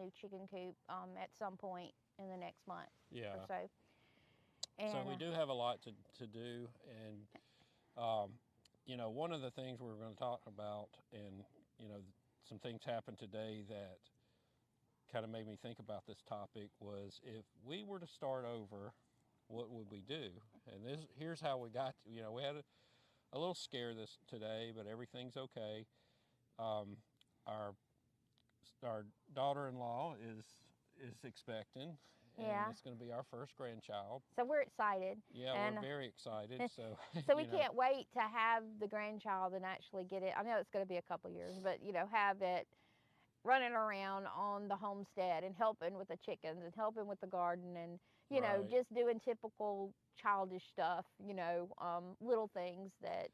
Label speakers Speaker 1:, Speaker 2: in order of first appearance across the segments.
Speaker 1: new chicken coop at some point in the next month
Speaker 2: Yeah.
Speaker 1: or so. And,
Speaker 2: so we do have a lot to do, and one of the things we were going to talk about, and some things happened today that kind of made me think about this topic, was if we were to start over, what would we do? And here's how we got to, we had a little scare this today, but everything's okay. Our daughter-in-law is expecting, and it's going to be our first grandchild.
Speaker 1: So we're excited.
Speaker 2: Yeah, and we're very excited. So
Speaker 1: so we can't wait to have the grandchild and actually get it. I know it's going to be a couple years, but have it running around on the homestead and helping with the chickens and helping with the garden and just doing typical childish stuff. Little things that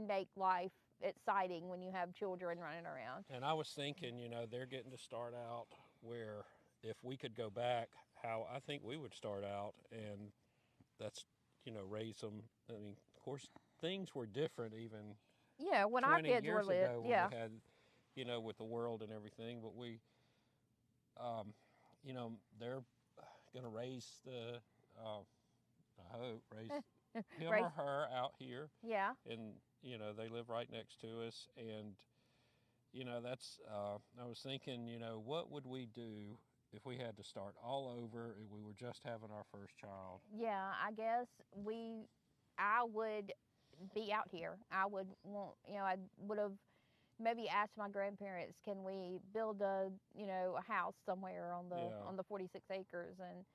Speaker 1: make life exciting when you have children running around.
Speaker 2: And I was thinking, they're getting to start out where if we could go back, how I think we would start out, and that's, raise them. I mean, of course, things were different even
Speaker 1: when our kids were little.
Speaker 2: Yeah. We had, with the world and everything, but we, they're going to raise I hope, raise him or her out here.
Speaker 1: Yeah.
Speaker 2: And, they live right next to us. And, that's, I was thinking, what would we do if we had to start all over, if we were just having our first child?
Speaker 1: Yeah, I guess I would be out here. I would want, I would have maybe asked my grandparents, can we build a house somewhere on the 46 acres, and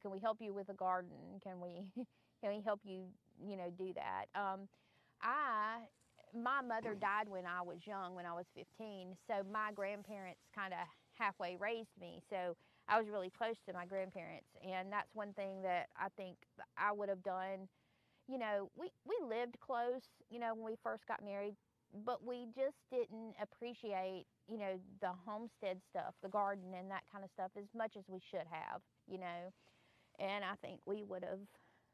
Speaker 1: can we help you with a garden? Can we help you do that? My mother died when I was young, when I was 15, so my grandparents kind of halfway raised me, so I was really close to my grandparents, and that's one thing that I think I would have done. We lived close, when we first got married, but we just didn't appreciate, the homestead stuff, the garden and that kind of stuff as much as we should have, and I think we would have.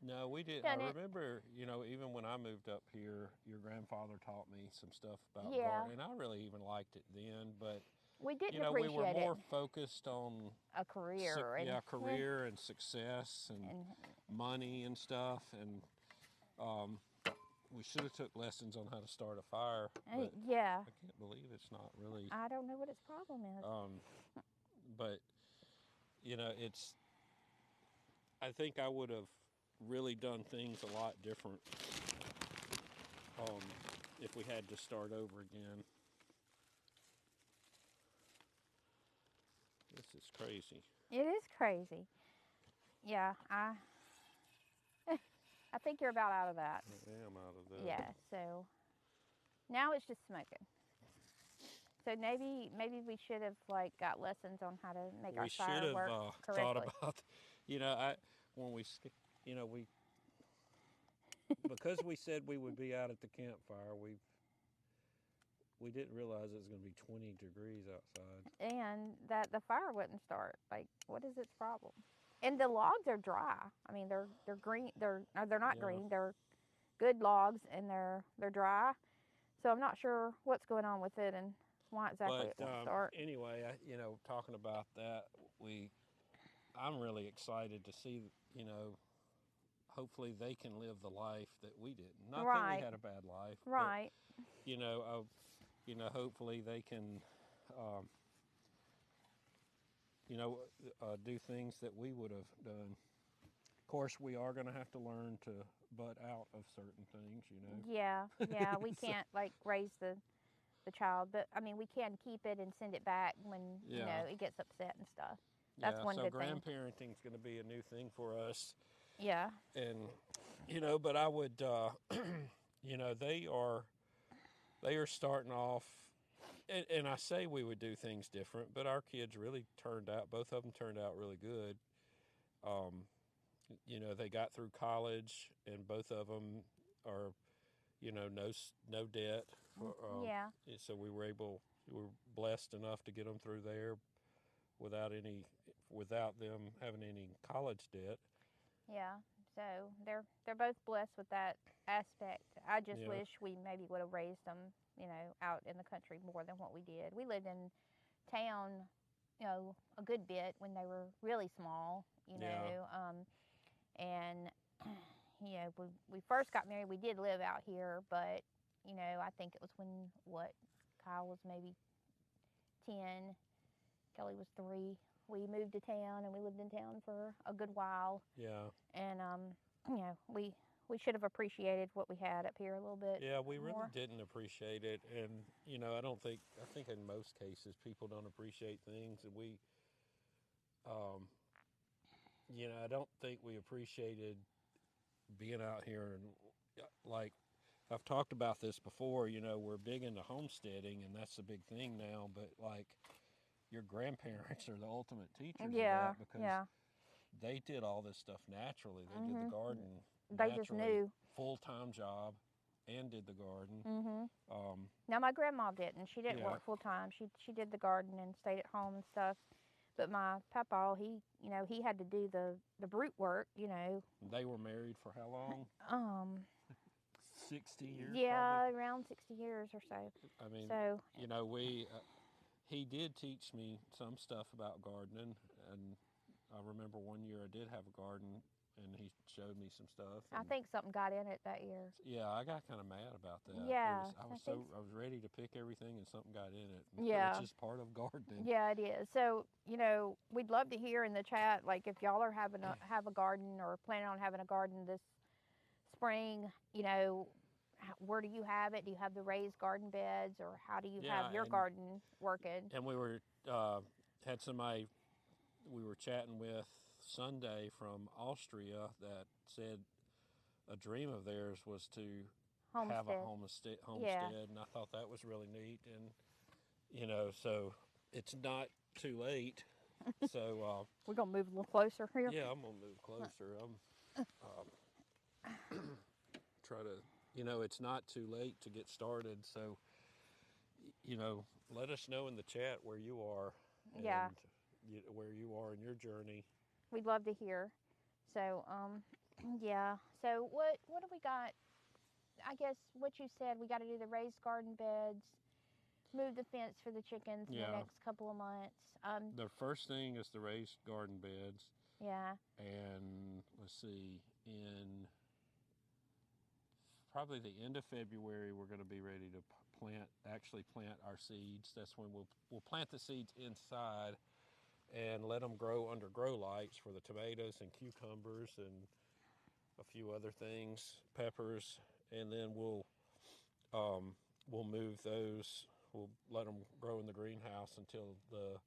Speaker 2: No, we did. I remember, even when I moved up here, your grandfather taught me some stuff about gardening, and I really even liked it then, but
Speaker 1: we didn't appreciate
Speaker 2: we were more focused on
Speaker 1: a career.
Speaker 2: Career and success and money and stuff, and we should have took lessons on how to start a fire. But I can't believe it's not really.
Speaker 1: I don't know what its problem is.
Speaker 2: But it's. I think I would have really done things a lot different if we had to start over again. This is crazy.
Speaker 1: It is crazy. Yeah, I think you're about out of that.
Speaker 2: I am out of that.
Speaker 1: Yeah, so now it's just smoking. So maybe we should have got lessons on how to make our fire work correctly.
Speaker 2: Thought about, when we because we said we would be out at the campfire, we didn't realize it was going to be 20 degrees outside.
Speaker 1: And that the fire wouldn't start. What is its problem? And the logs are dry. I mean, they're green. They're not green. They're good logs, and they're dry. So I'm not sure what's going on with it and why exactly it won't start.
Speaker 2: Anyway, talking about that, I'm really excited to see, hopefully they can live the life that we didn't. Not that we had a bad life.
Speaker 1: Right.
Speaker 2: But, hopefully they can, do things that we would have done. Of course, we are going to have to learn to butt out of certain things,
Speaker 1: Yeah, we can't raise the child, but I mean we can keep it and send it back when it gets upset and stuff. That's one good thing.
Speaker 2: So grandparenting is going to be a new thing for us.
Speaker 1: Yeah.
Speaker 2: And but I would they are starting off, and I say we would do things different, but our kids really both of them turned out really good. They got through college, and both of them are, no debt. So we were blessed enough to get them through there without them having any college debt.
Speaker 1: Yeah. So they're both blessed with that aspect. I just wish we maybe would have raised them, out in the country more than what we did. We lived in town, you know, a good bit when they were really small, you
Speaker 2: Yeah.
Speaker 1: know. And, you know, we first got married, we did live out here, but, you know, I think it was when, Kyle was maybe 10, Kelly was 3. We moved to town, and we lived in town for a good while.
Speaker 2: Yeah.
Speaker 1: And, you know, we should have appreciated what we had up here a little bit.
Speaker 2: Yeah, we really
Speaker 1: more.
Speaker 2: didn't appreciate it, and you know, I think in most cases people don't appreciate things, and you know, I don't think we appreciated being out here, and like I've talked about this before. You know, we're big into homesteading, and that's the big thing now. But like, your grandparents are the ultimate teachers
Speaker 1: Yeah,
Speaker 2: of that because
Speaker 1: yeah.
Speaker 2: they did all this stuff naturally. They did the garden.
Speaker 1: They just knew.
Speaker 2: Full-time job, and did the garden.
Speaker 1: Now my grandma didn't. She didn't
Speaker 2: Yeah.
Speaker 1: work full time. She did the garden and stayed at home and stuff. But my papa, he, you know, he had to do the brute work, you know.
Speaker 2: They were married for how long? 60 years.
Speaker 1: Yeah,
Speaker 2: Probably.
Speaker 1: around 60 years or so.
Speaker 2: I mean,
Speaker 1: So
Speaker 2: you know, he did teach me some stuff about gardening, and I remember one year I did have a garden, and he showed me some stuff.
Speaker 1: I think something got in it that year.
Speaker 2: Yeah, I got kind of mad about that.
Speaker 1: Yeah,
Speaker 2: I was ready to pick everything, and something got in it.
Speaker 1: Yeah.
Speaker 2: Which is part of gardening.
Speaker 1: Yeah, it is. So, you know, we'd love to hear in the chat, like if y'all are have a garden or planning on having a garden this spring, you know, where do you have it? Do you have the raised garden beds, or how do you have your garden working?
Speaker 2: And we were had somebody we were chatting with Sunday from Austria that said a dream of theirs was to have a homestead,
Speaker 1: Yeah.
Speaker 2: and I thought that was really neat. And you know, so it's not too late. So
Speaker 1: we're gonna move a little closer here.
Speaker 2: Yeah, I'm gonna move closer. I'm try to, you know, it's not too late to get started. So, you know, let us know in the chat where you are. And
Speaker 1: Yeah.
Speaker 2: Where you are in your journey.
Speaker 1: We'd love to hear. So, yeah. So what do we got? I guess what you said, we got to do the raised garden beds, move the fence for the chickens in the next couple of months.
Speaker 2: The first thing is the raised garden beds.
Speaker 1: Yeah.
Speaker 2: And let's see, in probably the end of February, we're going to be ready to actually plant our seeds. That's when we'll plant the seeds inside and let them grow under grow lights for the tomatoes and cucumbers and a few other things, peppers, and then we'll move those. We'll let them grow in the greenhouse until the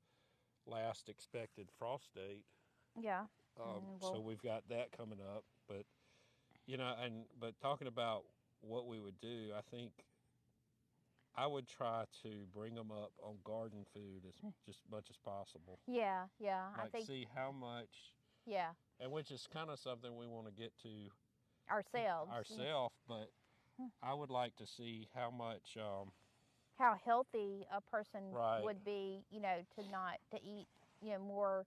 Speaker 2: last expected frost date.
Speaker 1: Yeah.
Speaker 2: So we've got that coming up, but you know, but talking about what we would do, I think I would try to bring them up on garden food as just much as possible.
Speaker 1: Yeah, yeah.
Speaker 2: Like,
Speaker 1: I think
Speaker 2: see how much.
Speaker 1: Yeah.
Speaker 2: And which is kind of something we want to get to
Speaker 1: ourselves.
Speaker 2: But I would like to see how much.
Speaker 1: How healthy a person
Speaker 2: Right.
Speaker 1: would be, you know, to eat, you know, more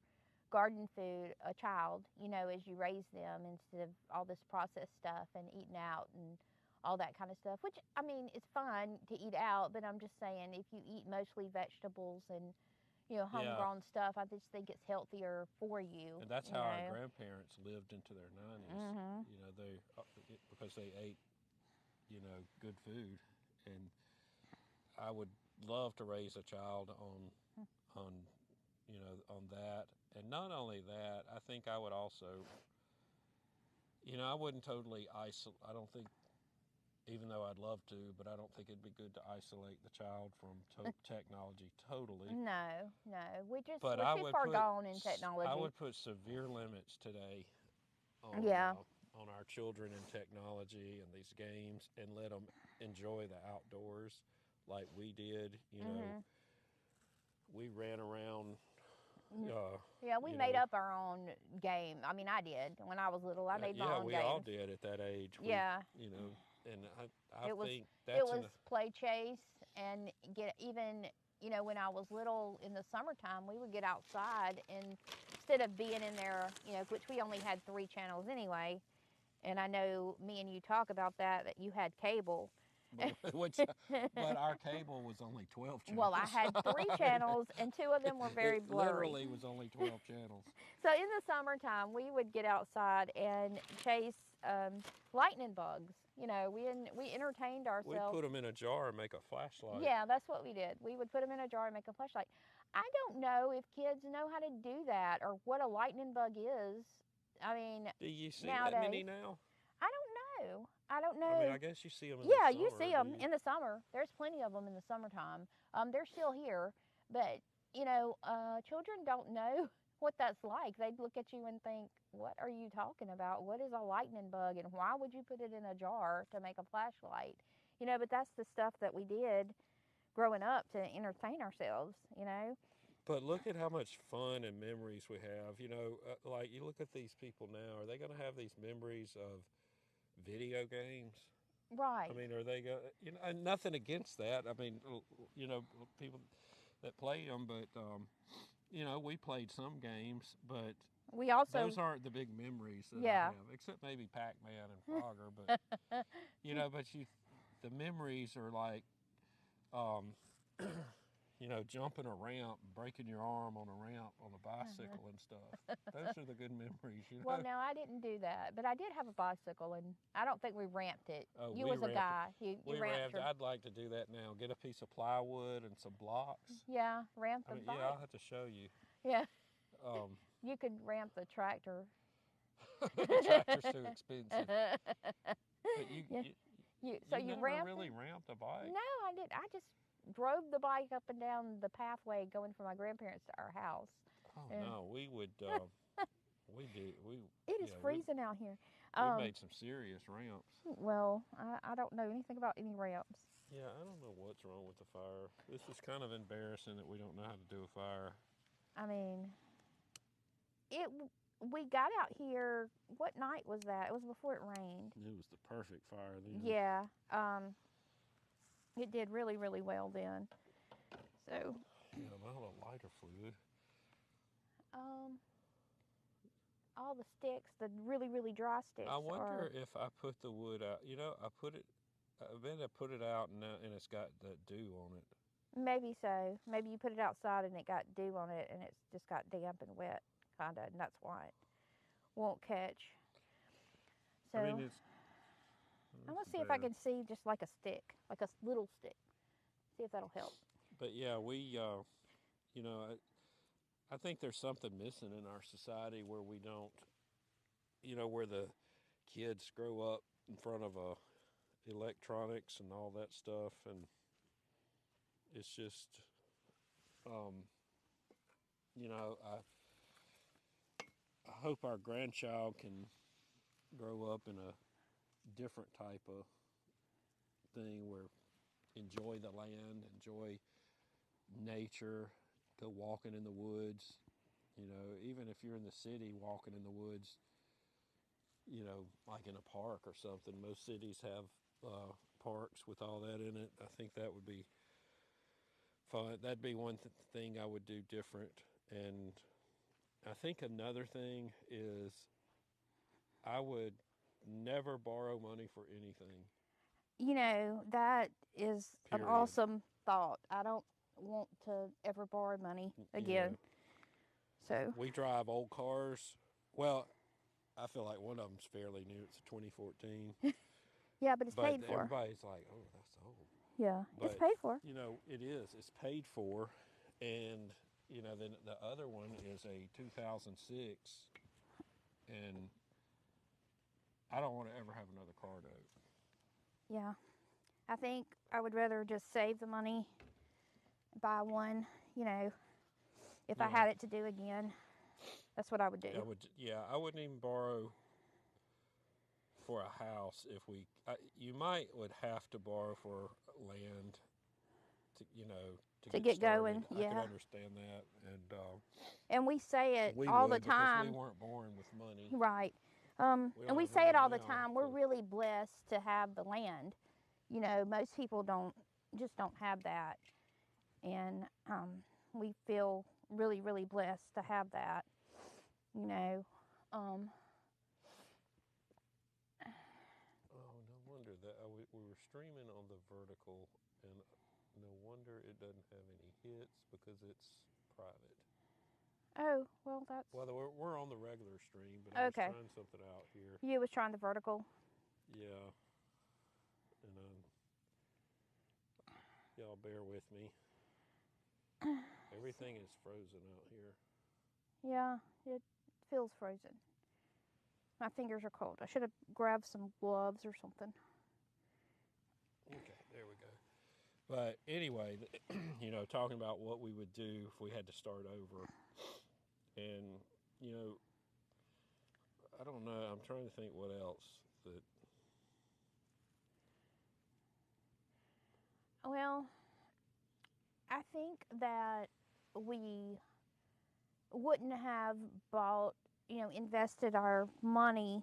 Speaker 1: garden food, a child, you know, as you raise them instead of all this processed stuff and eating out and all that kind of stuff, which, I mean, it's fun to eat out, but I'm just saying if you eat mostly vegetables and, you know, homegrown stuff, I just think it's healthier for you.
Speaker 2: And that's how our grandparents lived into their 90s.
Speaker 1: Mm-hmm.
Speaker 2: You know, because they ate, you know, good food. And I would love to raise a child on you know, on that. And not only that, I think I would also, you know, I wouldn't totally isolate. I don't think, even though I'd love to, but I don't think it'd be good to isolate the child from technology totally.
Speaker 1: No. We're too
Speaker 2: far
Speaker 1: gone in technology.
Speaker 2: I would put severe limits today on, on our children and technology and these games, and let them enjoy the outdoors like we did. You know, we ran around.
Speaker 1: We made up our own game. I mean, I did. When I was little, I made my own
Speaker 2: games.
Speaker 1: Yeah, we
Speaker 2: all did at that age. You know, and I think that's
Speaker 1: it was play chase, and even, you know, when I was little in the summertime, we would get outside, and instead of being in there, you know, which we only had 3 channels anyway, and I know me and you talk about that you had cable.
Speaker 2: But our cable was only 12 channels.
Speaker 1: Well, I had 3 channels, and 2 of them were very
Speaker 2: It
Speaker 1: blurry.
Speaker 2: literally was only 12 channels.
Speaker 1: So in the summertime, we would get outside and chase lightning bugs. You know, we entertained
Speaker 2: We
Speaker 1: ourselves.
Speaker 2: put them in a jar and make a flashlight.
Speaker 1: Yeah, that's what we did. We would put them in a jar and make a flashlight. I don't know if kids know how to do that or what a lightning bug is. I mean,
Speaker 2: Do you see
Speaker 1: nowadays,
Speaker 2: that many now?
Speaker 1: I don't know.
Speaker 2: I mean, I guess you see them in
Speaker 1: Yeah,
Speaker 2: the summer.
Speaker 1: you see them in the summer. There's plenty of them in the summertime. They're still here, but you know, children don't know what that's like. They'd look at you and think, "What are you talking about? What is a lightning bug, and why would you put it in a jar to make a flashlight?" You know, but that's the stuff that we did growing up to entertain ourselves. You know.
Speaker 2: But look at how much fun and memories we have. You know, like you look at these people now. Are they going to have these memories of video games?
Speaker 1: Right.
Speaker 2: I mean, are they going? You know, and nothing against that. I mean, you know, people that play them, but you know, we played some games, but
Speaker 1: we also
Speaker 2: those aren't the big memories that I have, except maybe Pac-Man and Frogger. But you know, the memories are like, you know, jumping a ramp, breaking your arm on a ramp on a bicycle and stuff. Those are the good memories, you know.
Speaker 1: Well, no, I didn't do that, but I did have a bicycle, and I don't think we ramped it.
Speaker 2: Oh,
Speaker 1: you was a guy. You ramped it.
Speaker 2: I'd like to do that now. Get a piece of plywood and some blocks.
Speaker 1: Yeah, ramp the bike.
Speaker 2: Yeah, I'll have to show you.
Speaker 1: Yeah. You could ramp the tractor.
Speaker 2: The tractor's too expensive. But you never really ramped a bike?
Speaker 1: No, I didn't. I just drove the bike up and down the pathway going from my grandparents to our house.
Speaker 2: Oh, no, we would,
Speaker 1: It is freezing out here.
Speaker 2: We made some serious ramps.
Speaker 1: Well, I don't know anything about any ramps.
Speaker 2: Yeah, I don't know what's wrong with the fire. This is kind of embarrassing that we don't know how to do a fire.
Speaker 1: I mean, we got out here, what night was that? It was before it rained.
Speaker 2: It was the perfect fire then.
Speaker 1: Yeah. It did really, really well then. So.
Speaker 2: Yeah, not a lighter fluid.
Speaker 1: All the sticks, the really, really dry sticks.
Speaker 2: I wonder if I put the wood out. You know, I bet I put it out and it's got that dew on it.
Speaker 1: Maybe so. Maybe you put it outside and it got dew on it and it's just got damp and wet, kind of, and that's why it won't catch. So,
Speaker 2: I mean,
Speaker 1: I'm going to see if I can see just like a stick, like a little stick. See if that'll help.
Speaker 2: But yeah, you know, I think there's something missing in our society where we don't, you know, where the kids grow up in front of electronics and all that stuff, and it's just, you know, I hope our grandchild can grow up in a different type of thing where enjoy the land, enjoy nature, go walking in the woods. You know, even if you're in the city walking in the woods, you know, like in a park or something. Most cities have parks with all that in it. I think that would be fun. That'd be one thing I would do different. And I think another thing is I would never borrow money for anything.
Speaker 1: You know, that is an awesome thought. I don't want to ever borrow money again. Yeah. So
Speaker 2: we drive old cars. Well, I feel like one of them's fairly new. It's a 2014.
Speaker 1: Yeah, but it's paid for.
Speaker 2: Everybody's like, "Oh, that's old."
Speaker 1: Yeah,
Speaker 2: but,
Speaker 1: it's paid for.
Speaker 2: You know, it is. It's paid for, and you know, then the other one is a 2006, and I don't want to ever have another car note.
Speaker 1: Yeah, I think I would rather just save the money, buy one. You know, if I had it to do again, that's what I would do.
Speaker 2: I wouldn't even borrow for a house if you would have to borrow for land to, you know, to
Speaker 1: get going. Yeah,
Speaker 2: I can understand that,
Speaker 1: and we say it all the time.
Speaker 2: We weren't born with money,
Speaker 1: right? And we say it all the time. We're really blessed to have the land. You know, most people don't have that, and we feel really, really blessed to have that. You know.
Speaker 2: Oh, no wonder that we were streaming on the vertical, and no wonder it doesn't have any hits because it's private.
Speaker 1: Oh, well, that's...
Speaker 2: Well, we're on the regular stream, but I was
Speaker 1: Okay.
Speaker 2: trying something out here.
Speaker 1: You was trying the vertical?
Speaker 2: Yeah. And y'all bear with me. Everything is frozen out here.
Speaker 1: Yeah, it feels frozen. My fingers are cold. I should have grabbed some gloves or something.
Speaker 2: Okay, there we go. But anyway, you know, talking about what we would do if we had to start over. And, you know, I don't know. I'm trying to think what else that...
Speaker 1: Well, I think that we wouldn't have bought, invested our money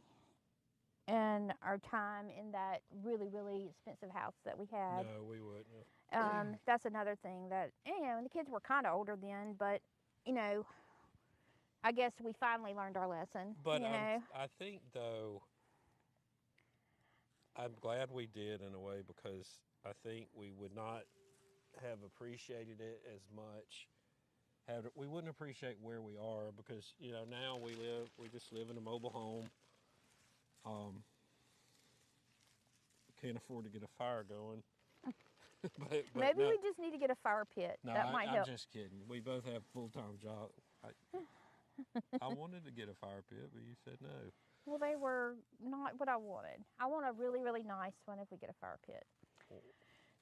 Speaker 1: and our time in that really, really expensive house that we had.
Speaker 2: No, we wouldn't.
Speaker 1: That's another thing that, the kids were kind of older then, but, I guess we finally learned our lesson.
Speaker 2: But I think, though, I'm glad we did in a way, because I think we would not have appreciated it as much. We wouldn't appreciate where we are, because, now we just live in a mobile home. Can't afford to get a fire going. but
Speaker 1: Maybe
Speaker 2: no,
Speaker 1: we just need to get a fire pit.
Speaker 2: no,
Speaker 1: That might help.
Speaker 2: I'm just kidding. We both have full-time jobs. I wanted to get a fire pit, but you said no.
Speaker 1: Well, they were not what I wanted. I want a really, really nice one if we get a fire pit.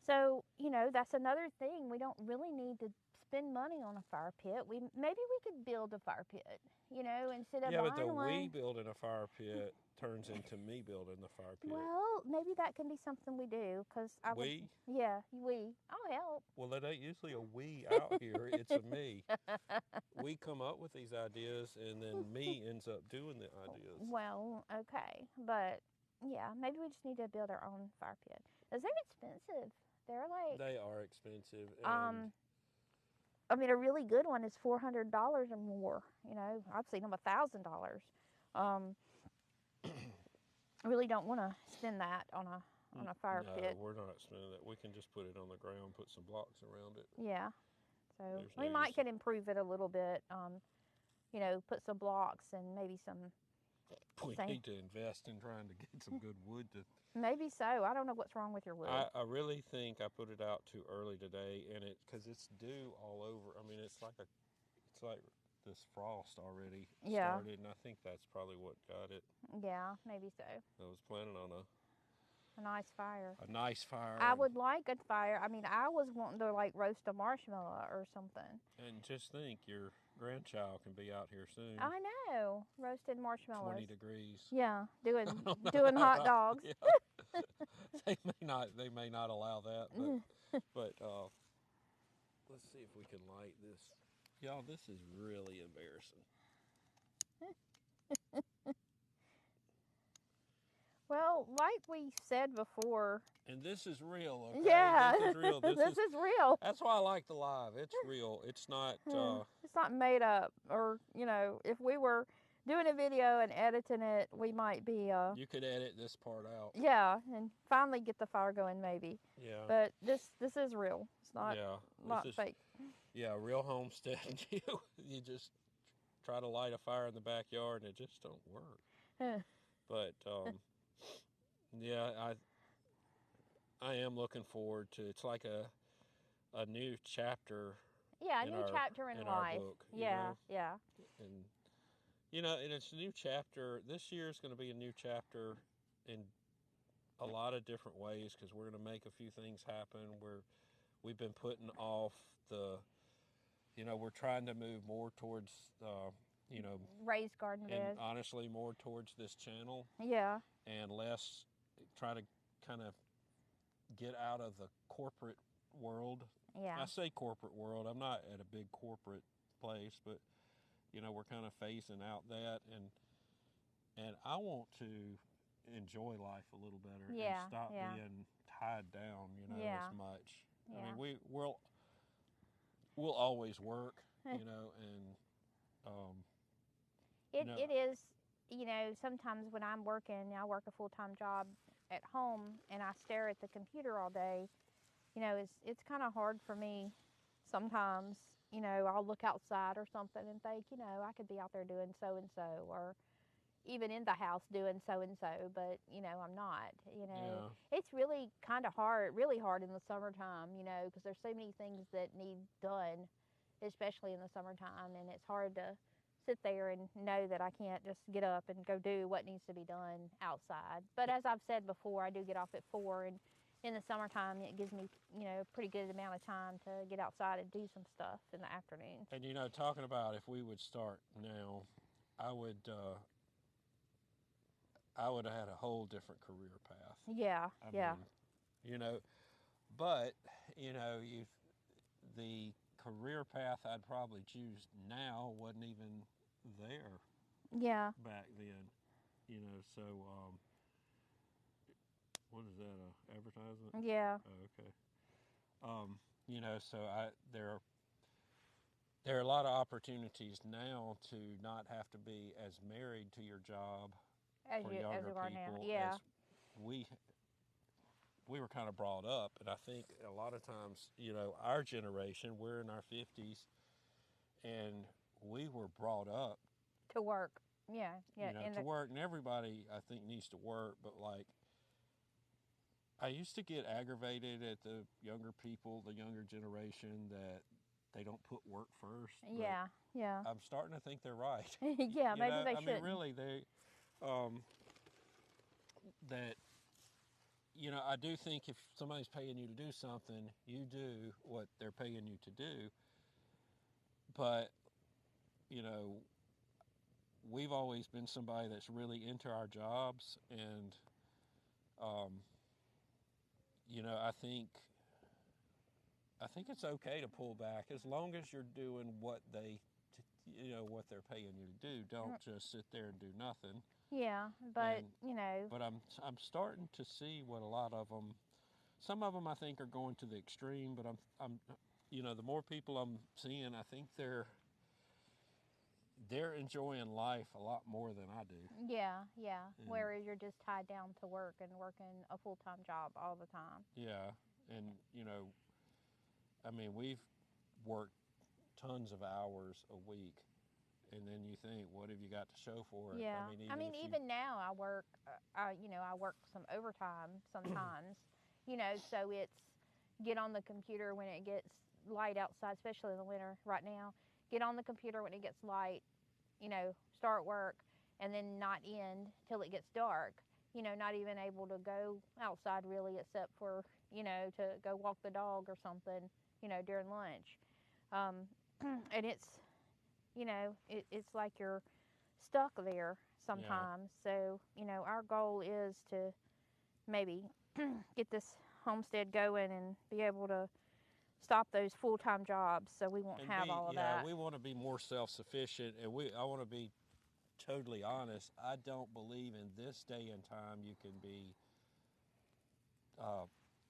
Speaker 1: So, that's another thing. We don't really need to spend money on a fire pit. Maybe we could build a fire pit, instead of buying
Speaker 2: but the
Speaker 1: one.
Speaker 2: we building a fire pit turns into me building the fire pit.
Speaker 1: Well, maybe that can be something we do, because
Speaker 2: We?
Speaker 1: Yeah, we. I'll help.
Speaker 2: Well, it ain't usually a we out here. It's a me. We come up with these ideas, and then me ends up doing the ideas.
Speaker 1: Well, okay, but yeah, maybe we just need to build our own fire pit. 'Cause they're expensive. They're like...
Speaker 2: They are expensive. And
Speaker 1: a really good one is $400 or more. I've seen them $1,000. I really don't want to spend that on a fire pit.
Speaker 2: No, we're not spending that. We can just put it on the ground, put some blocks around it.
Speaker 1: Yeah. So
Speaker 2: There's
Speaker 1: we
Speaker 2: no
Speaker 1: might
Speaker 2: use.
Speaker 1: could improve it a little bit. Put some blocks and maybe some...
Speaker 2: We need to invest in trying to get some good wood to...
Speaker 1: Maybe so. I don't know what's wrong with your wood.
Speaker 2: I really think I put it out too early today, and because it's due all over. I mean, it's like this frost already started, and I think that's probably what got it.
Speaker 1: Yeah, maybe so.
Speaker 2: I was planning on
Speaker 1: a nice fire.
Speaker 2: A nice fire.
Speaker 1: I would like a fire. I mean, I was wanting to roast a marshmallow or something.
Speaker 2: And just think, your grandchild can be out here soon.
Speaker 1: I know, roasted marshmallows.
Speaker 2: 20 degrees.
Speaker 1: Yeah, doing hot dogs.
Speaker 2: Yeah. They may not allow that, but let's see if we can light this. Y'all, this is really embarrassing.
Speaker 1: Well, like we said before.
Speaker 2: And this is real, okay?
Speaker 1: Yeah.
Speaker 2: This is real.
Speaker 1: This is real.
Speaker 2: That's why I like the live. It's real. It's not...
Speaker 1: it's not made up. Or, if we were doing a video and editing it, we might be...
Speaker 2: You could edit this part out.
Speaker 1: Yeah, and finally get the fire going, maybe.
Speaker 2: Yeah.
Speaker 1: But this is real. It's not, not fake.
Speaker 2: Yeah, real homestead. You just try to light a fire in the backyard, and it just don't work. But... yeah, I am looking forward to. It's like a new chapter.
Speaker 1: Yeah, a new chapter in life.
Speaker 2: Our book,
Speaker 1: yeah, yeah.
Speaker 2: And it's a new chapter. This year is going to be a new chapter in a lot of different ways, because we're going to make a few things happen. We've been putting off the. We're trying to move more towards.
Speaker 1: Raised garden beds.
Speaker 2: And honestly, more towards this channel.
Speaker 1: Yeah.
Speaker 2: And less try to kind of get out of the corporate world.
Speaker 1: Yeah.
Speaker 2: I say corporate world. I'm not at a big corporate place, but we're kind of phasing out that, and I want to enjoy life a little better and stop being tied down, as much.
Speaker 1: Yeah.
Speaker 2: I mean, we'll always work, and
Speaker 1: it is, sometimes when I'm working, I work a full-time job at home and I stare at the computer all day, you know, it's kind of hard for me sometimes. You know, I'll look outside or something and think, you know, I could be out there doing so and so, or even in the house doing so and so, but you know, I'm not. You know, it's really kind of hard, really hard in the summertime. You know, because there's so many things that need done, especially in the summertime, and it's hard to sit there and know that I can't just get up and go do what needs to be done outside. But as I've said before, I do get off at 4, and in the summertime it gives me, you know, a pretty good amount of time to get outside and do some stuff in the afternoon.
Speaker 2: And you know, talking about if we would start now, I would have had a whole different career path.
Speaker 1: Yeah,
Speaker 2: I mean, you know, but you know, the career path I'd probably choose now wasn't even there.
Speaker 1: Yeah.
Speaker 2: Back then, you know. So, what is that? A advertisement?
Speaker 1: Yeah.
Speaker 2: Oh, okay. You know, so there are a lot of opportunities now to not have to be as married to your job
Speaker 1: As
Speaker 2: for
Speaker 1: you
Speaker 2: younger
Speaker 1: are
Speaker 2: people
Speaker 1: now. Yeah.
Speaker 2: as we were kind of brought up. And I think a lot of times, you know, our generation, we're in our 50s, and we were brought up
Speaker 1: To work. Yeah. Yeah.
Speaker 2: you know, to work, and everybody I think needs to work, but like I used to get aggravated at the younger people, the younger generation, that they don't put work first.
Speaker 1: Yeah. Yeah.
Speaker 2: I'm starting to think they're right.
Speaker 1: Yeah. Maybe they
Speaker 2: I
Speaker 1: should.
Speaker 2: mean, really, that, you know, I do think if somebody's paying you to do something, you do what they're paying you to do. But, you know, we've always been somebody that's really into our jobs, and, you know, I think it's okay to pull back as long as you're doing what what they're paying you to do. Don't just sit there and do nothing.
Speaker 1: Yeah, but you know.
Speaker 2: But I'm starting to see what a lot of them. Some of them I think are going to the extreme, but I'm you know, the more people I'm seeing, I think they're enjoying life a lot more than I do.
Speaker 1: Yeah. Whereas you're just tied down to work and working a full-time job all the time.
Speaker 2: Yeah, and you know, I mean, we've worked tons of hours a week, and then you think, what have you got to show for it?
Speaker 1: Yeah. Even now I work. You know, I work some overtime sometimes. You know, so it's get on the computer when it gets light outside, especially in the winter. Right now, get on the computer when it gets light. You know, start work, and then not end till it gets dark. You know, not even able to go outside really, except for, you know, to go walk the dog or something, you know, during lunch. And it's, you know, it's like you're stuck there sometimes. Yeah. So, you know, our goal is to maybe get this homestead going and be able to stop those full-time jobs so we won't have all of that.
Speaker 2: Yeah, we want to be more self-sufficient, and I want to be totally honest. I don't believe in this day and time you can be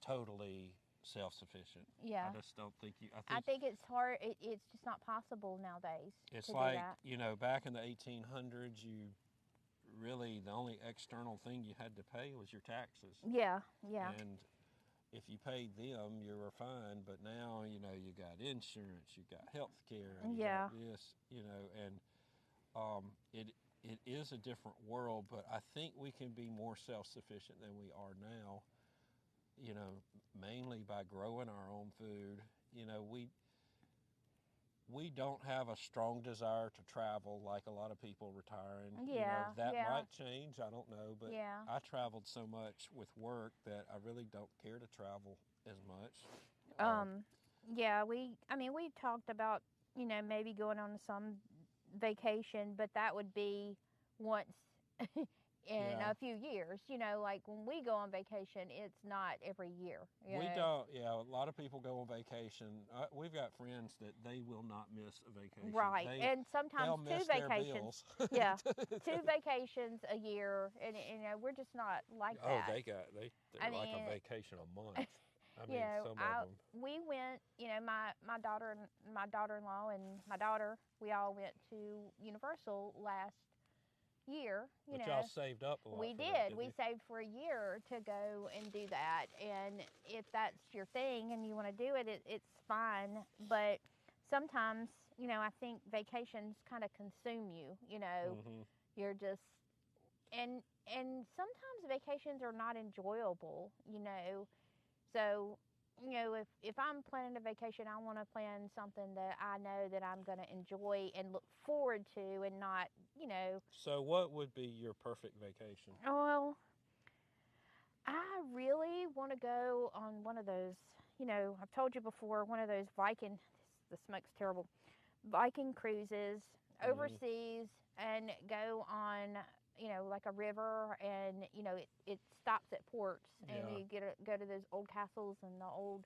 Speaker 2: totally self-sufficient.
Speaker 1: Yeah.
Speaker 2: I just don't think you.
Speaker 1: I think it's hard. It's just not possible nowadays.
Speaker 2: It's like, you know, back in the 1800s, the only external thing you had to pay was your taxes.
Speaker 1: Yeah.
Speaker 2: And if you paid them, you were fine. But now, you know, you got insurance, you got health care, and you got this, you know, and it is a different world. But I think we can be more self-sufficient than we are now. You know, mainly by growing our own food. You know, we don't have a strong desire to travel like a lot of people retiring.
Speaker 1: Yeah,
Speaker 2: you know, that might change. I don't know, but
Speaker 1: yeah.
Speaker 2: I traveled so much with work that I really don't care to travel as much.
Speaker 1: Yeah, we talked about, you know, maybe going on some vacation, but that would be once in a few years. You know, like when we go on vacation, it's not every year.
Speaker 2: We don't. Yeah, a lot of people go on vacation. We've got friends that they will not miss a vacation.
Speaker 1: Right, and sometimes two vacations. Yeah, 2 vacations a year, and you know, we're just not like that.
Speaker 2: Oh, they're like a vacation a month. I mean, some of them.
Speaker 1: We went. You know, my daughter-in-law and my daughter. We all went to Universal last year, you
Speaker 2: But
Speaker 1: know.
Speaker 2: y'all saved up a lot.
Speaker 1: We
Speaker 2: for
Speaker 1: did.
Speaker 2: that, didn't
Speaker 1: We
Speaker 2: you?
Speaker 1: saved for a year to go and do that. And if that's your thing and you want to do it, it's fine. But sometimes, you know, I think vacations kind of consume you. You know,
Speaker 2: Mhm.
Speaker 1: you're just and sometimes vacations are not enjoyable. You know, so you know if I'm planning a vacation, I want to plan something that I know that I'm going to enjoy and look forward to, and not, you know.
Speaker 2: So, what would be your perfect vacation?
Speaker 1: Well, I really want to go on one of those, you know, I've told you before, one of those Viking, the smoke's terrible, Viking cruises
Speaker 2: Mhm.
Speaker 1: overseas, and go on, you know, like a river, and, you know, it stops at ports, and
Speaker 2: Yeah.
Speaker 1: you go to those old castles and the old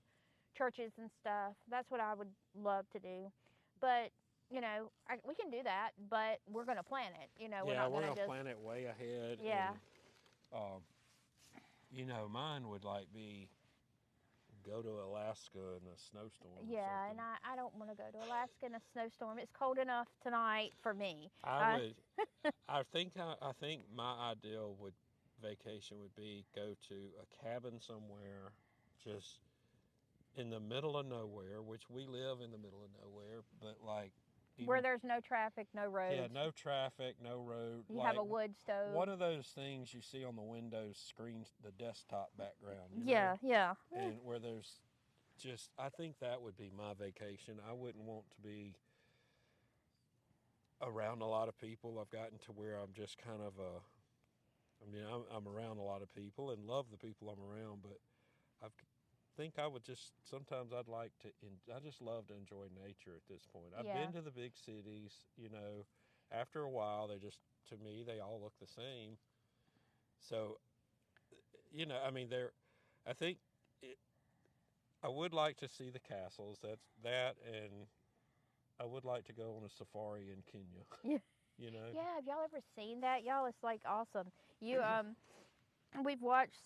Speaker 1: churches and stuff. That's what I would love to do. But, you know, we can do that, but we're going to plan it. You know, we're
Speaker 2: Yeah,
Speaker 1: not
Speaker 2: we're
Speaker 1: going to
Speaker 2: gonna
Speaker 1: just,
Speaker 2: plan it way ahead,
Speaker 1: yeah.
Speaker 2: and um, you know, mine would like be go to Alaska in a snowstorm or
Speaker 1: Yeah, and
Speaker 2: something.
Speaker 1: I don't want to go to Alaska in a snowstorm. It's cold enough tonight for me.
Speaker 2: I
Speaker 1: Uh,
Speaker 2: would. I think my ideal would vacation would be go to a cabin somewhere, just in the middle of nowhere, which we live in the middle of nowhere, but like
Speaker 1: where
Speaker 2: even
Speaker 1: there's no traffic, no
Speaker 2: yeah,
Speaker 1: roads.
Speaker 2: no traffic, no road,
Speaker 1: You have
Speaker 2: like
Speaker 1: a wood stove.
Speaker 2: one of those things you see on the Windows screens, the desktop background, you know,
Speaker 1: Yeah, yeah.
Speaker 2: and where there's just, I think that would be my vacation. I wouldn't want to be around a lot of people. I've gotten to where I'm just kind of I mean, I'm around a lot of people and love the people I'm around, but I think I would just, sometimes I'd like to, I just love to enjoy nature at this point. I've
Speaker 1: Yeah.
Speaker 2: been to the big cities, you know, after a while, they just, to me, they all look the same. So, you know, I mean, I think it, I would like to see the castles. That's that, and I would like to go on a safari in Kenya.
Speaker 1: Yeah.
Speaker 2: You know.
Speaker 1: Yeah, have y'all ever seen that? Y'all, it's like awesome. You we've watched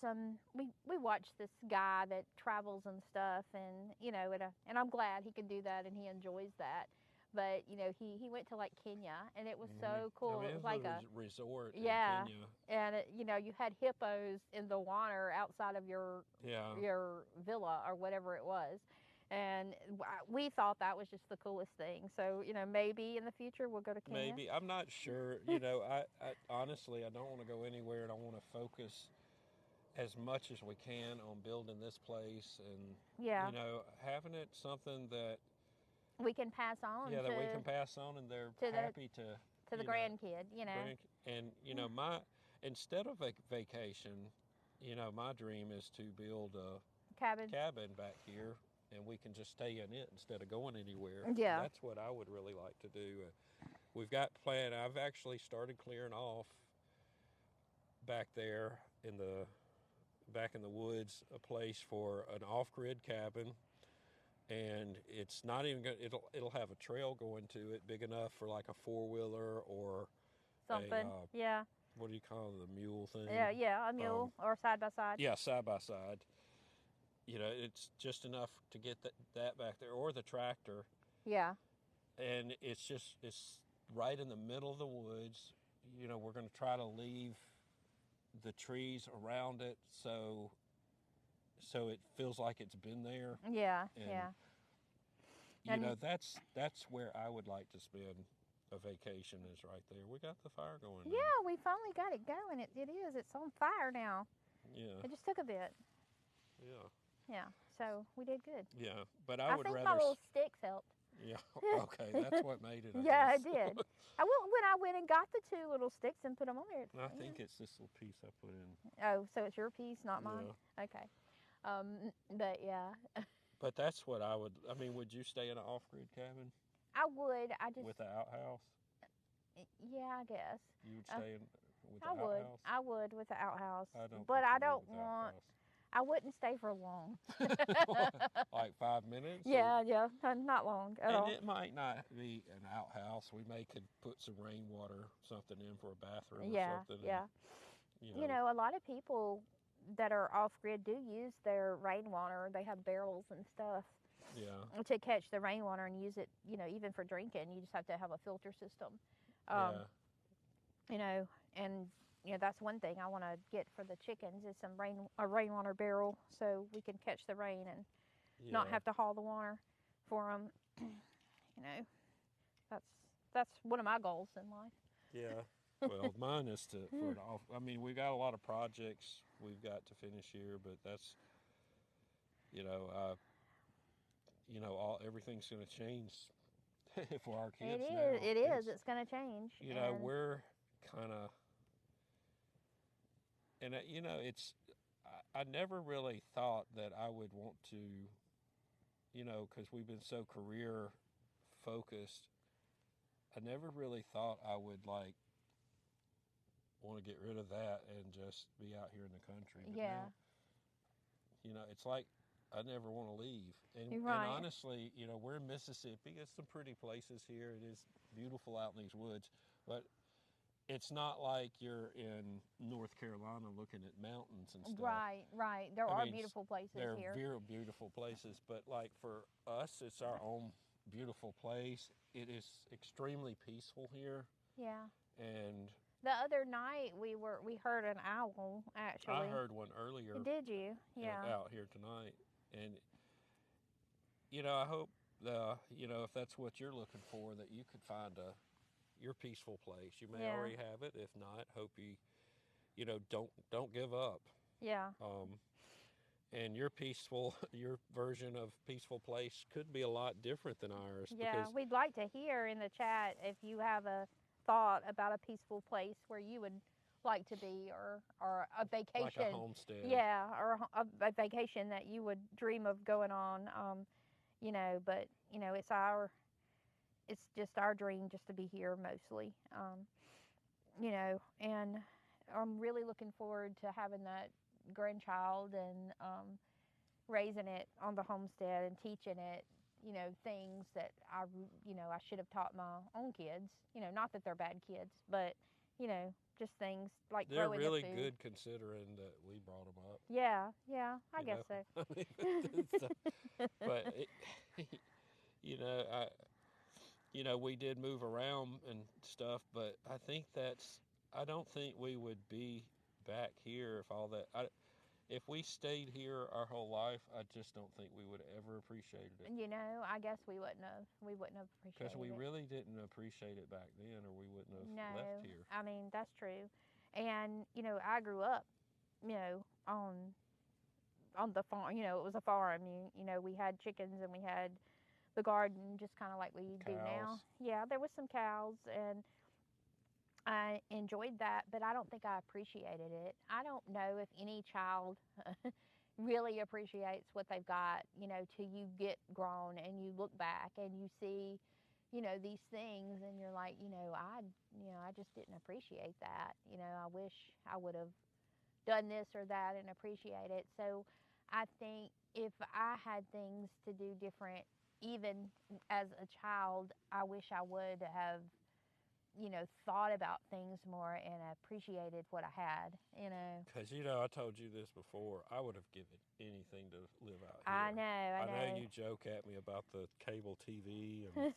Speaker 1: we watched this guy that travels and stuff, and you know, and I'm glad he can do that and he enjoys that. But you know, he went to like Kenya, and it was so
Speaker 2: I
Speaker 1: cool.
Speaker 2: mean,
Speaker 1: It
Speaker 2: it
Speaker 1: was
Speaker 2: was
Speaker 1: like
Speaker 2: a
Speaker 1: a,
Speaker 2: resort in
Speaker 1: yeah,
Speaker 2: Kenya.
Speaker 1: and you know, you had hippos in the water outside of
Speaker 2: Yeah.
Speaker 1: your villa or whatever it was. And we thought that was just the coolest thing. So, you know, maybe in the future we'll go to Kenya.
Speaker 2: Maybe, I'm not sure. You know, I honestly, I don't want to go anywhere, and I want to focus as much as we can on building this place, and
Speaker 1: Yeah.
Speaker 2: you know, having it something that
Speaker 1: We can pass on
Speaker 2: yeah, that we can pass on, and they're
Speaker 1: to
Speaker 2: happy to
Speaker 1: the
Speaker 2: you know,
Speaker 1: grandkid, you know.
Speaker 2: and you know, my instead of a vacation, you know, my dream is to build a
Speaker 1: Cabin.
Speaker 2: cabin back here, and we can just stay in it instead of going anywhere.
Speaker 1: Yeah.
Speaker 2: That's what I would really like to do. We've got planned. I've actually started clearing off back there in the back in the woods a place for an off-grid cabin, and it's not even gonna, it'll have a trail going to it big enough for like a four-wheeler or
Speaker 1: Something. Yeah.
Speaker 2: what do you call it, the mule thing?
Speaker 1: Yeah, yeah, a mule or side by side.
Speaker 2: Yeah, side by side. You know, it's just enough to get that back there, or the tractor.
Speaker 1: Yeah.
Speaker 2: And it's right in the middle of the woods. You know, we're going to try to leave the trees around it so it feels like it's been there.
Speaker 1: Yeah,
Speaker 2: And,
Speaker 1: yeah.
Speaker 2: You know, that's where I would like to spend a vacation, is right there. We got the fire going.
Speaker 1: Yeah, we finally got it going. It is. It's on fire now.
Speaker 2: Yeah.
Speaker 1: It just took a bit.
Speaker 2: Yeah.
Speaker 1: Yeah. So we did good.
Speaker 2: Yeah, but I would
Speaker 1: think
Speaker 2: rather.
Speaker 1: my little sticks helped.
Speaker 2: Yeah. Okay, that's what made it.
Speaker 1: Yeah,
Speaker 2: I
Speaker 1: it did. When I went and got the two little sticks and put them on there.
Speaker 2: I think it's this little piece I put in.
Speaker 1: Oh, so it's your piece, not mine.
Speaker 2: Yeah.
Speaker 1: Okay. But yeah.
Speaker 2: But that's what I would. I mean, would you stay in an off-grid cabin
Speaker 1: I would. I just.
Speaker 2: with the outhouse?
Speaker 1: Yeah, I guess.
Speaker 2: You would stay in with the
Speaker 1: I would.
Speaker 2: outhouse?
Speaker 1: I would with the outhouse.
Speaker 2: I don't.
Speaker 1: But
Speaker 2: think
Speaker 1: I
Speaker 2: you would
Speaker 1: don't
Speaker 2: with the
Speaker 1: want.
Speaker 2: outhouse.
Speaker 1: I wouldn't stay for long.
Speaker 2: Like 5 minutes?
Speaker 1: Yeah, yeah, not long at all.
Speaker 2: And it might not be an outhouse. We could put some rainwater, something in for a bathroom
Speaker 1: Yeah,
Speaker 2: or something.
Speaker 1: yeah.
Speaker 2: And,
Speaker 1: You know, a lot of people that are off grid do use their rainwater. They have barrels and stuff
Speaker 2: yeah.
Speaker 1: to catch the rainwater and use it. You know, even for drinking, you just have to have a filter system.
Speaker 2: Yeah.
Speaker 1: You know, and that's one thing I want to get for the chickens is a rainwater barrel so we can catch the rain and not have to haul the water for them. That's that's one of my goals in life.
Speaker 2: Yeah. Well, mine is for it off. I mean, we've got a lot of projects we've got to finish here, but that's, everything's going to change for our kids now.
Speaker 1: It is. It's going to change.
Speaker 2: We're kind of, and I never really thought that I would want to, because we've been so career focused. I never really thought I would want to get rid of that and just be out here in the country. But now, it's like I never want to leave. And honestly, we're in Mississippi. It's some pretty places here. It is beautiful out in these woods, but it's not like you're in North Carolina looking at mountains and stuff.
Speaker 1: Right. There are beautiful places here.
Speaker 2: There are beautiful places, but for us, it's our own beautiful place. It is extremely peaceful here.
Speaker 1: Yeah.
Speaker 2: And
Speaker 1: the other night we heard an owl, actually.
Speaker 2: I heard one earlier.
Speaker 1: Did you? Yeah.
Speaker 2: Out here tonight. And I hope if that's what you're looking for, that you could find your peaceful place. You may already have it. If not, hope you don't give up.
Speaker 1: Yeah.
Speaker 2: And your version of peaceful place could be a lot different than ours.
Speaker 1: Yeah, we'd like to hear in the chat if you have a thought about a peaceful place where you would like to be, or a vacation.
Speaker 2: Like a homestead.
Speaker 1: Yeah, or a vacation that you would dream of going on. But it's just our dream just to be here mostly. And I'm really looking forward to having that grandchild and raising it on the homestead and teaching it things that I should have taught my own kids. Not that they're bad kids, but just things like
Speaker 2: they're
Speaker 1: growing
Speaker 2: really
Speaker 1: the food.
Speaker 2: good considering that we brought them up.
Speaker 1: Yeah, I guess so.
Speaker 2: But we did move around and stuff, but I don't think we would be back here if we stayed here our whole life. I just don't think we would have ever appreciated it.
Speaker 1: I guess we wouldn't have appreciated it.
Speaker 2: Because we really didn't appreciate it back then, or we wouldn't have left here.
Speaker 1: I mean, that's true. And, I grew up, on the farm. It was a farm. We had chickens and we had the garden, just kind of like we do now. Yeah, there was some cows, and I enjoyed that, but I don't think I appreciated it. I don't know if any child really appreciates what they've got, till you get grown and you look back and you see, these things, and you're like, I just didn't appreciate that. I wish I would have done this or that and appreciate it. So I think if I had things to do different, even as a child, I wish I would have thought about things more and appreciated what I had,
Speaker 2: Because, I told you this before, I would have given anything to live out here.
Speaker 1: I know.
Speaker 2: I know you joke at me about the cable TV and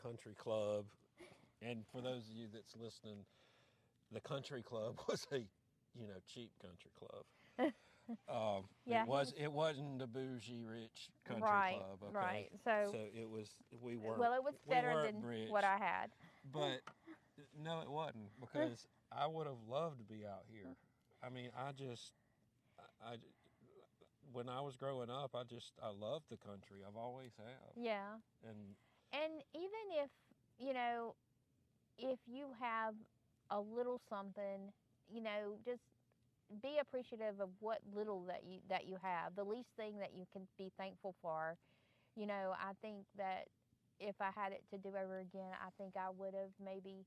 Speaker 2: country club. And for those of you that's listening, the country club was a, cheap country club.
Speaker 1: Yeah,
Speaker 2: it wasn't the bougie rich country club. Okay?
Speaker 1: Right. So
Speaker 2: it was, we weren't.
Speaker 1: Well, it was better than
Speaker 2: rich,
Speaker 1: what I had.
Speaker 2: But no, it wasn't, because I would have loved to be out here. I mean, when I was growing up, I loved the country. I've always have.
Speaker 1: Yeah. And even if you have a little something, just be appreciative of what little that you have. The least thing that you can be thankful for. I think that if I had it to do over again, I think I would have maybe,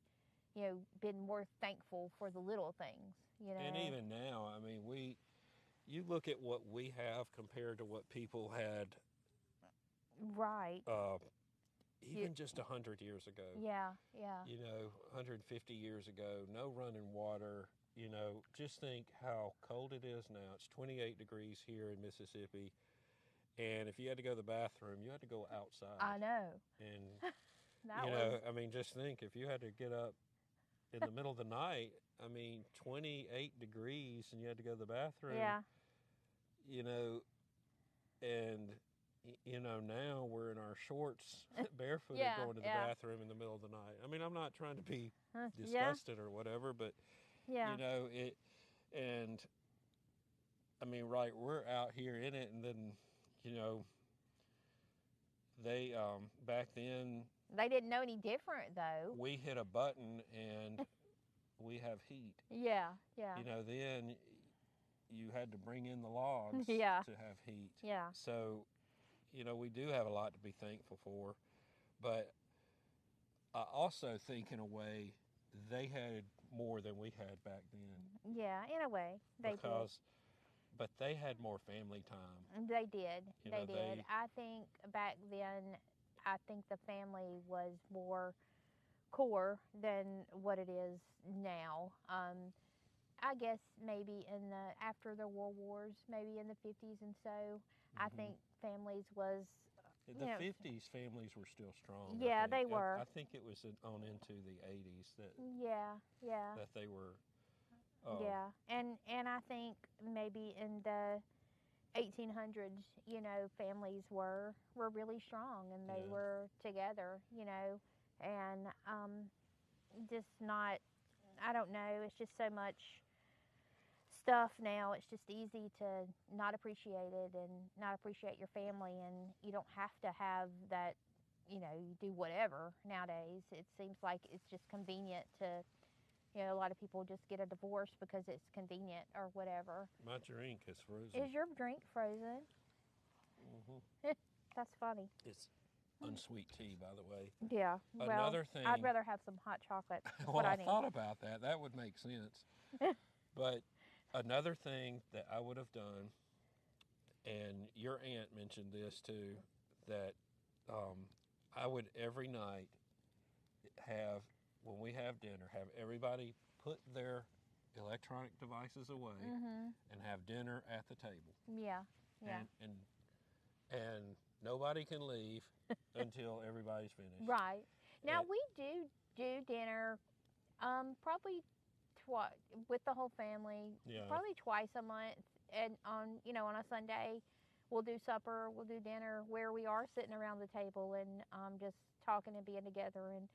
Speaker 1: been more thankful for the little things,
Speaker 2: And even now, I mean, you look at what we have compared to what people had.
Speaker 1: Right.
Speaker 2: Even just 100 years ago.
Speaker 1: Yeah.
Speaker 2: 150 years ago, no running water. Just think how cold it is now. It's 28 degrees here in Mississippi. And if you had to go to the bathroom, you had to go outside.
Speaker 1: I know.
Speaker 2: And, I mean, just think, if you had to get up in the middle of the night. I mean, 28 degrees, and you had to go to the bathroom.
Speaker 1: Yeah.
Speaker 2: You know, and you know, now we're in our shorts, barefooted,
Speaker 1: Yeah,
Speaker 2: going to the
Speaker 1: yeah.
Speaker 2: bathroom in the middle of the night. I mean, I'm not trying to be
Speaker 1: Yeah.
Speaker 2: disgusted or whatever, but
Speaker 1: Yeah.
Speaker 2: you know it. And I mean, right, we're out here in it, and then you know, they back then
Speaker 1: They didn't know any different though.
Speaker 2: we hit a button and we have heat.
Speaker 1: Yeah. Yeah.
Speaker 2: You know, then you had to bring in the logs
Speaker 1: Yeah.
Speaker 2: to have heat.
Speaker 1: Yeah.
Speaker 2: So, you know, we do have a lot to be thankful for. But I also think, in a way, they had more than we had back then.
Speaker 1: Yeah. In a way, they
Speaker 2: But they had more family time.
Speaker 1: They did.
Speaker 2: You
Speaker 1: They
Speaker 2: know,
Speaker 1: did. I think back then, I think the family was more core than what it is now. I guess maybe after the World Wars, maybe in the 50s and so, I think families was,
Speaker 2: The 50s families were still strong.
Speaker 1: Yeah,
Speaker 2: I think.
Speaker 1: they were.
Speaker 2: I think it was on into the 80s that
Speaker 1: yeah,
Speaker 2: that they were.
Speaker 1: yeah. And I think maybe in the 1800s, you know, families were really strong and they
Speaker 2: Yeah.
Speaker 1: were together, you know, and just not, I don't know, it's just so much stuff now. It's just easy to not appreciate it and not appreciate your family, and you don't have to have that, you know, you do whatever nowadays. It seems like it's just convenient to, you know, a lot of people just get a divorce because it's convenient or whatever.
Speaker 2: My drink is frozen.
Speaker 1: Is your drink frozen? That's funny.
Speaker 2: It's unsweet tea, by the way.
Speaker 1: Yeah. Well,
Speaker 2: Another thing.
Speaker 1: I'd rather have some hot chocolate. That's
Speaker 2: Well,
Speaker 1: what I
Speaker 2: I
Speaker 1: need.
Speaker 2: thought about that. That would make sense. But another thing that I would have done, and your aunt mentioned this too, that I would every night have, when we have dinner, have everybody put their electronic devices away and have dinner at the table.
Speaker 1: Yeah. Yeah.
Speaker 2: And nobody can leave until everybody's finished.
Speaker 1: Right. Now
Speaker 2: And-
Speaker 1: we do dinner probably with the whole family,
Speaker 2: Yeah.
Speaker 1: probably twice a month, and on a Sunday we'll do supper, we'll do dinner where we are sitting around the table and just talking and being together, and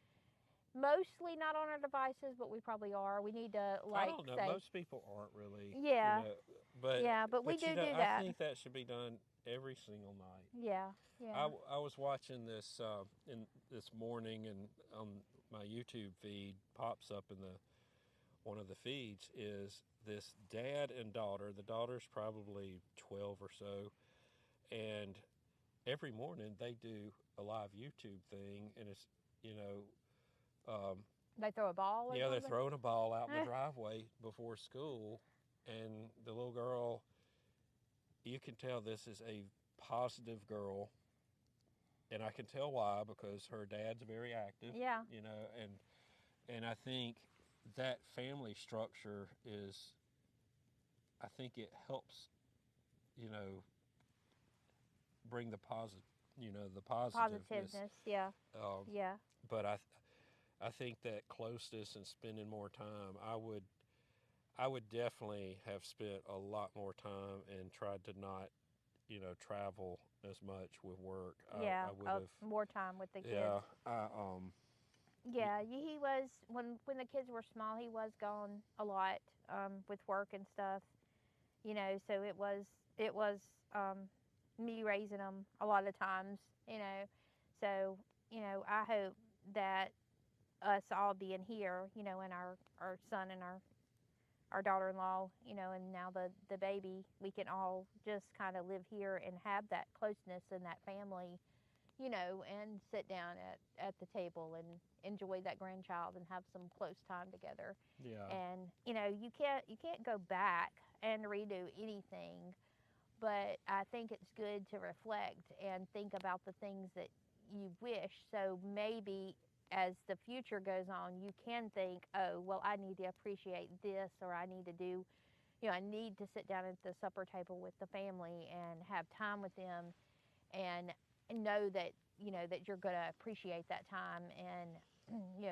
Speaker 1: mostly not on our devices, but we probably are. We need to
Speaker 2: I don't know.
Speaker 1: say,
Speaker 2: Most people aren't really.
Speaker 1: Yeah.
Speaker 2: You know, but
Speaker 1: yeah, but we do
Speaker 2: you know,
Speaker 1: that.
Speaker 2: I think that should be done every single night.
Speaker 1: Yeah, yeah.
Speaker 2: I was watching this in this morning, and on my YouTube feed pops up in one of the feeds is this dad and daughter. The daughter's probably 12 or so, and every morning they do a live YouTube thing, and it's
Speaker 1: They throw a ball or
Speaker 2: yeah, they're
Speaker 1: something?
Speaker 2: throwing a ball out in the driveway before school, and the little girl, you can tell this is a positive girl, and I can tell why, because her dad's very active.
Speaker 1: Yeah.
Speaker 2: You know, and I think that family structure is, I think it helps, you know, bring the positiveness.
Speaker 1: Yeah. Yeah.
Speaker 2: But I think that closeness and spending more time, I would definitely have spent a lot more time and tried to not, travel as much with work.
Speaker 1: Yeah.
Speaker 2: I would have
Speaker 1: more time with the kids.
Speaker 2: Yeah.
Speaker 1: Yeah, he was when the kids were small. He was gone a lot with work and stuff, So it was me raising them a lot of times, So I hope that us all being here, and our son and our daughter-in-law, and now the baby, we can all just kind of live here and have that closeness and that family, and sit down at the table and enjoy that grandchild and have some close time together.
Speaker 2: Yeah.
Speaker 1: And you can't go back and redo anything, but I think it's good to reflect and think about the things that you wish. So maybe as the future goes on, you can think, oh, well, I need to appreciate this, or I need to do, I need to sit down at the supper table with the family and have time with them, and know that that you're going to appreciate that time, and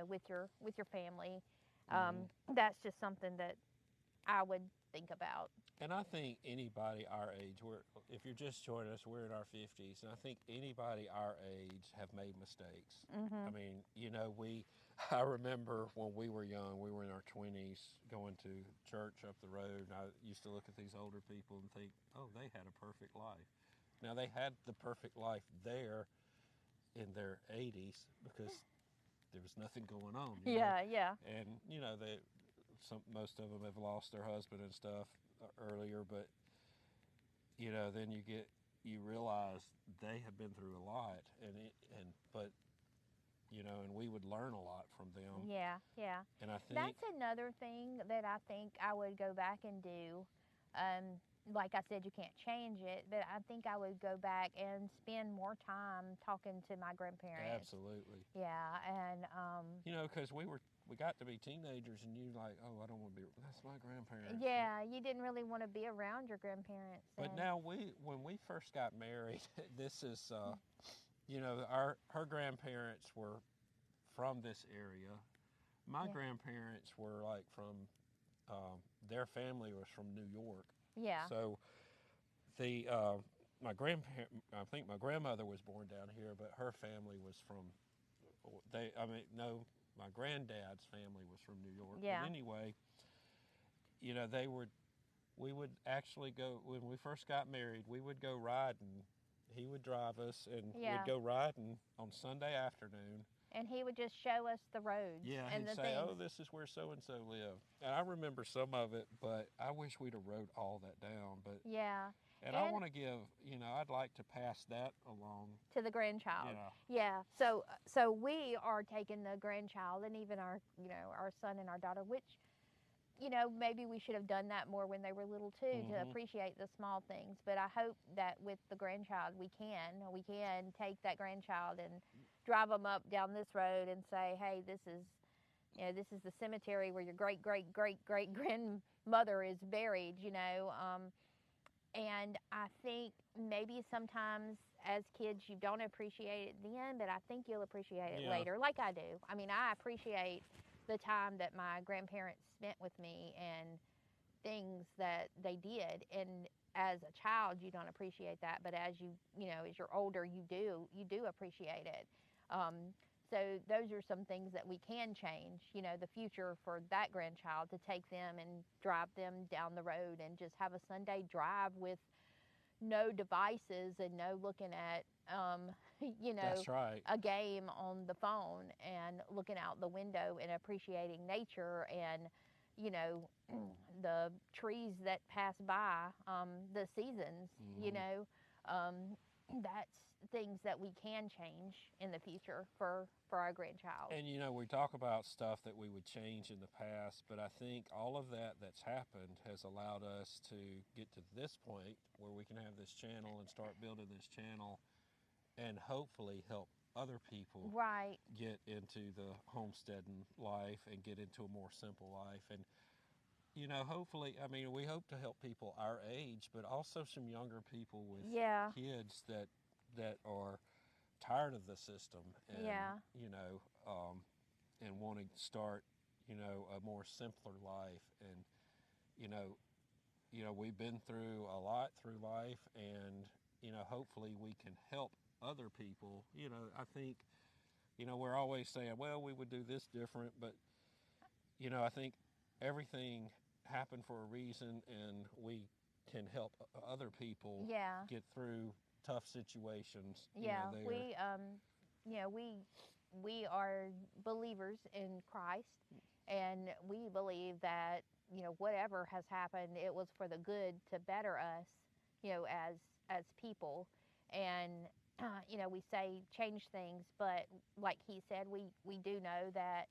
Speaker 1: with your family. That's just something that I would think about.
Speaker 2: And I think anybody our age, if you're just joining us, we're in our 50s, and I think anybody our age have made mistakes. I mean, I remember when we were young, we were in our 20s going to church up the road, and I used to look at these older people and think, oh, they had a perfect life. Now, they had the perfect life there in their 80s because there was nothing going on.
Speaker 1: Yeah, yeah.
Speaker 2: And, most of them have lost their husband and stuff earlier, but then you realize they have been through a lot, but we would learn a lot from them.
Speaker 1: Yeah, yeah.
Speaker 2: And I think
Speaker 1: that's another thing that I think I would go back and do. Like I said, you can't change it, but I think I would go back and spend more time talking to my grandparents.
Speaker 2: Absolutely.
Speaker 1: Yeah, and
Speaker 2: because we got to be teenagers, and you like, oh, I don't want to be. That's my grandparents.
Speaker 1: Yeah, you didn't really want to be around your grandparents.
Speaker 2: But now when we first got married, this is, her grandparents were from this area. My grandparents were like from, their family was from New York.
Speaker 1: Yeah.
Speaker 2: So my I think my grandmother was born down here, but her family was from, my granddad's family was from New York.
Speaker 1: Yeah.
Speaker 2: But anyway, we would actually go, when we first got married, we would go riding. He would drive us, and we'd go riding on Sunday afternoon.
Speaker 1: And he would just show us the roads.
Speaker 2: Yeah,
Speaker 1: and
Speaker 2: he'd
Speaker 1: the
Speaker 2: say,
Speaker 1: things.
Speaker 2: oh, this is where so-and-so lived. And I remember some of it, but I wish we'd have wrote all that down. But
Speaker 1: yeah.
Speaker 2: And I want to give, I'd like to pass that along.
Speaker 1: To the grandchild.
Speaker 2: Yeah.
Speaker 1: So we are taking the grandchild and even our son and our daughter, which, maybe we should have done that more when they were little too, to appreciate the small things. But I hope that with the grandchild, we can take that grandchild and drive them up down this road and say, hey, this is the cemetery where your great grandmother is buried, and I think maybe sometimes as kids you don't appreciate it then, but I think you'll appreciate it later, like I do. I mean, I appreciate the time that my grandparents spent with me and things that they did. And as a child, you don't appreciate that, but as as you're older, you do appreciate it. So those are some things that we can change, the future for that grandchild, to take them and drive them down the road and just have a Sunday drive with no devices and no looking at,
Speaker 2: That's right.
Speaker 1: a game on the phone, and looking out the window and appreciating nature and, the trees that pass by, the seasons, that's things that we can change in the future for our grandchild.
Speaker 2: And we talk about stuff that we would change in the past, but I think all of that's happened has allowed us to get to this point where we can have this channel and start building this channel and hopefully help other people get into the homesteading life and get into a more simple life. And hopefully, we hope to help people our age, but also some younger people with kids that are tired of the system and and want to start a more simpler life. And we've been through a lot through life, and hopefully we can help other people. I think we're always saying, well, we would do this different, but I think everything happened for a reason, and we can help other people get through tough situations.
Speaker 1: We are believers in Christ, and we believe that whatever has happened, it was for the good, to better us, as people. And we say change things, but like he said, we do know that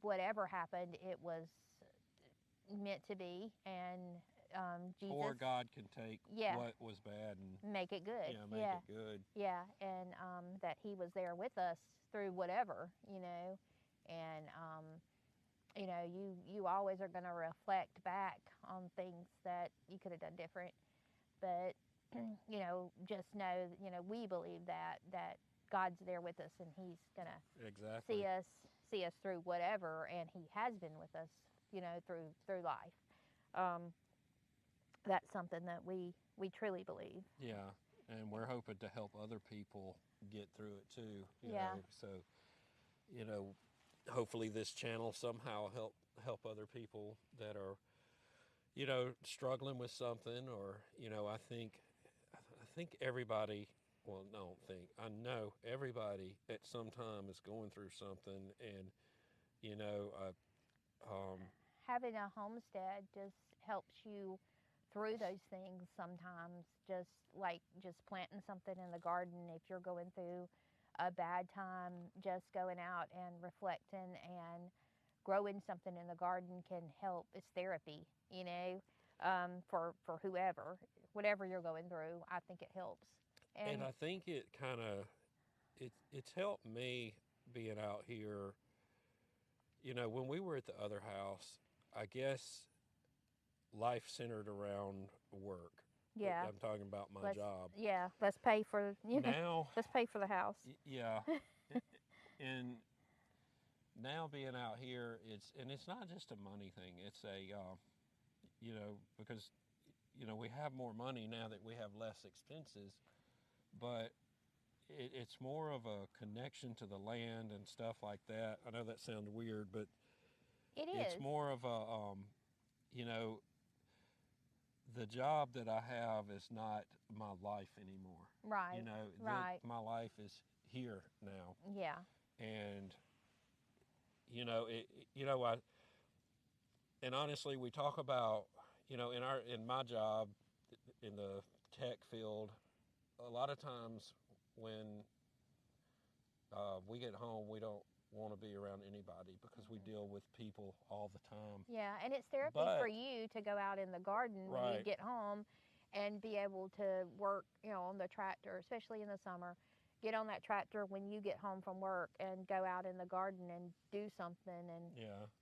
Speaker 1: whatever happened, it was meant to be. And Jesus,
Speaker 2: or God can take what was bad and
Speaker 1: make it good.
Speaker 2: Make it good.
Speaker 1: Yeah, and that he was there with us through whatever, and you always are going to reflect back on things that you could have done different, but just know, we believe that God's there with us, and he's going to see see us through whatever, and He has been with us, through life. Um, that's something that we truly believe.
Speaker 2: Yeah, and we're hoping to help other people get through it too. You
Speaker 1: Yeah.
Speaker 2: know, so hopefully this channel somehow help other people that are struggling with something, or I think everybody. Well, I don't think. I know everybody at some time is going through something, and you know, um,
Speaker 1: Having a homestead just helps you through those things sometimes, just planting something in the garden. If you're going through a bad time, just going out and reflecting and growing something in the garden can help. It's therapy, for whatever you're going through. I think it helps.
Speaker 2: and I think it kind of it's helped me being out here. When we were at the other house, I guess life centered around work.
Speaker 1: Yeah,
Speaker 2: I'm talking about my job.
Speaker 1: Yeah, let's pay for
Speaker 2: Now,
Speaker 1: let's pay for the house.
Speaker 2: Yeah, and now being out here, it's not just a money thing. It's because we have more money now that we have less expenses, but it's more of a connection to the land and stuff like that. I know that sounds weird, but it's more of a the job that I have is not my life anymore.
Speaker 1: Right. Right.
Speaker 2: My life is here now.
Speaker 1: Yeah.
Speaker 2: And and honestly, we talk about in my job in the tech field, a lot of times when we get home, we don't want to be around anybody because we deal with people all the time.
Speaker 1: Yeah, and it's therapy for you to go out in the garden when you get home and be able to work, on the tractor, especially in the summer. Get on that tractor when you get home from work and go out in the garden and do something and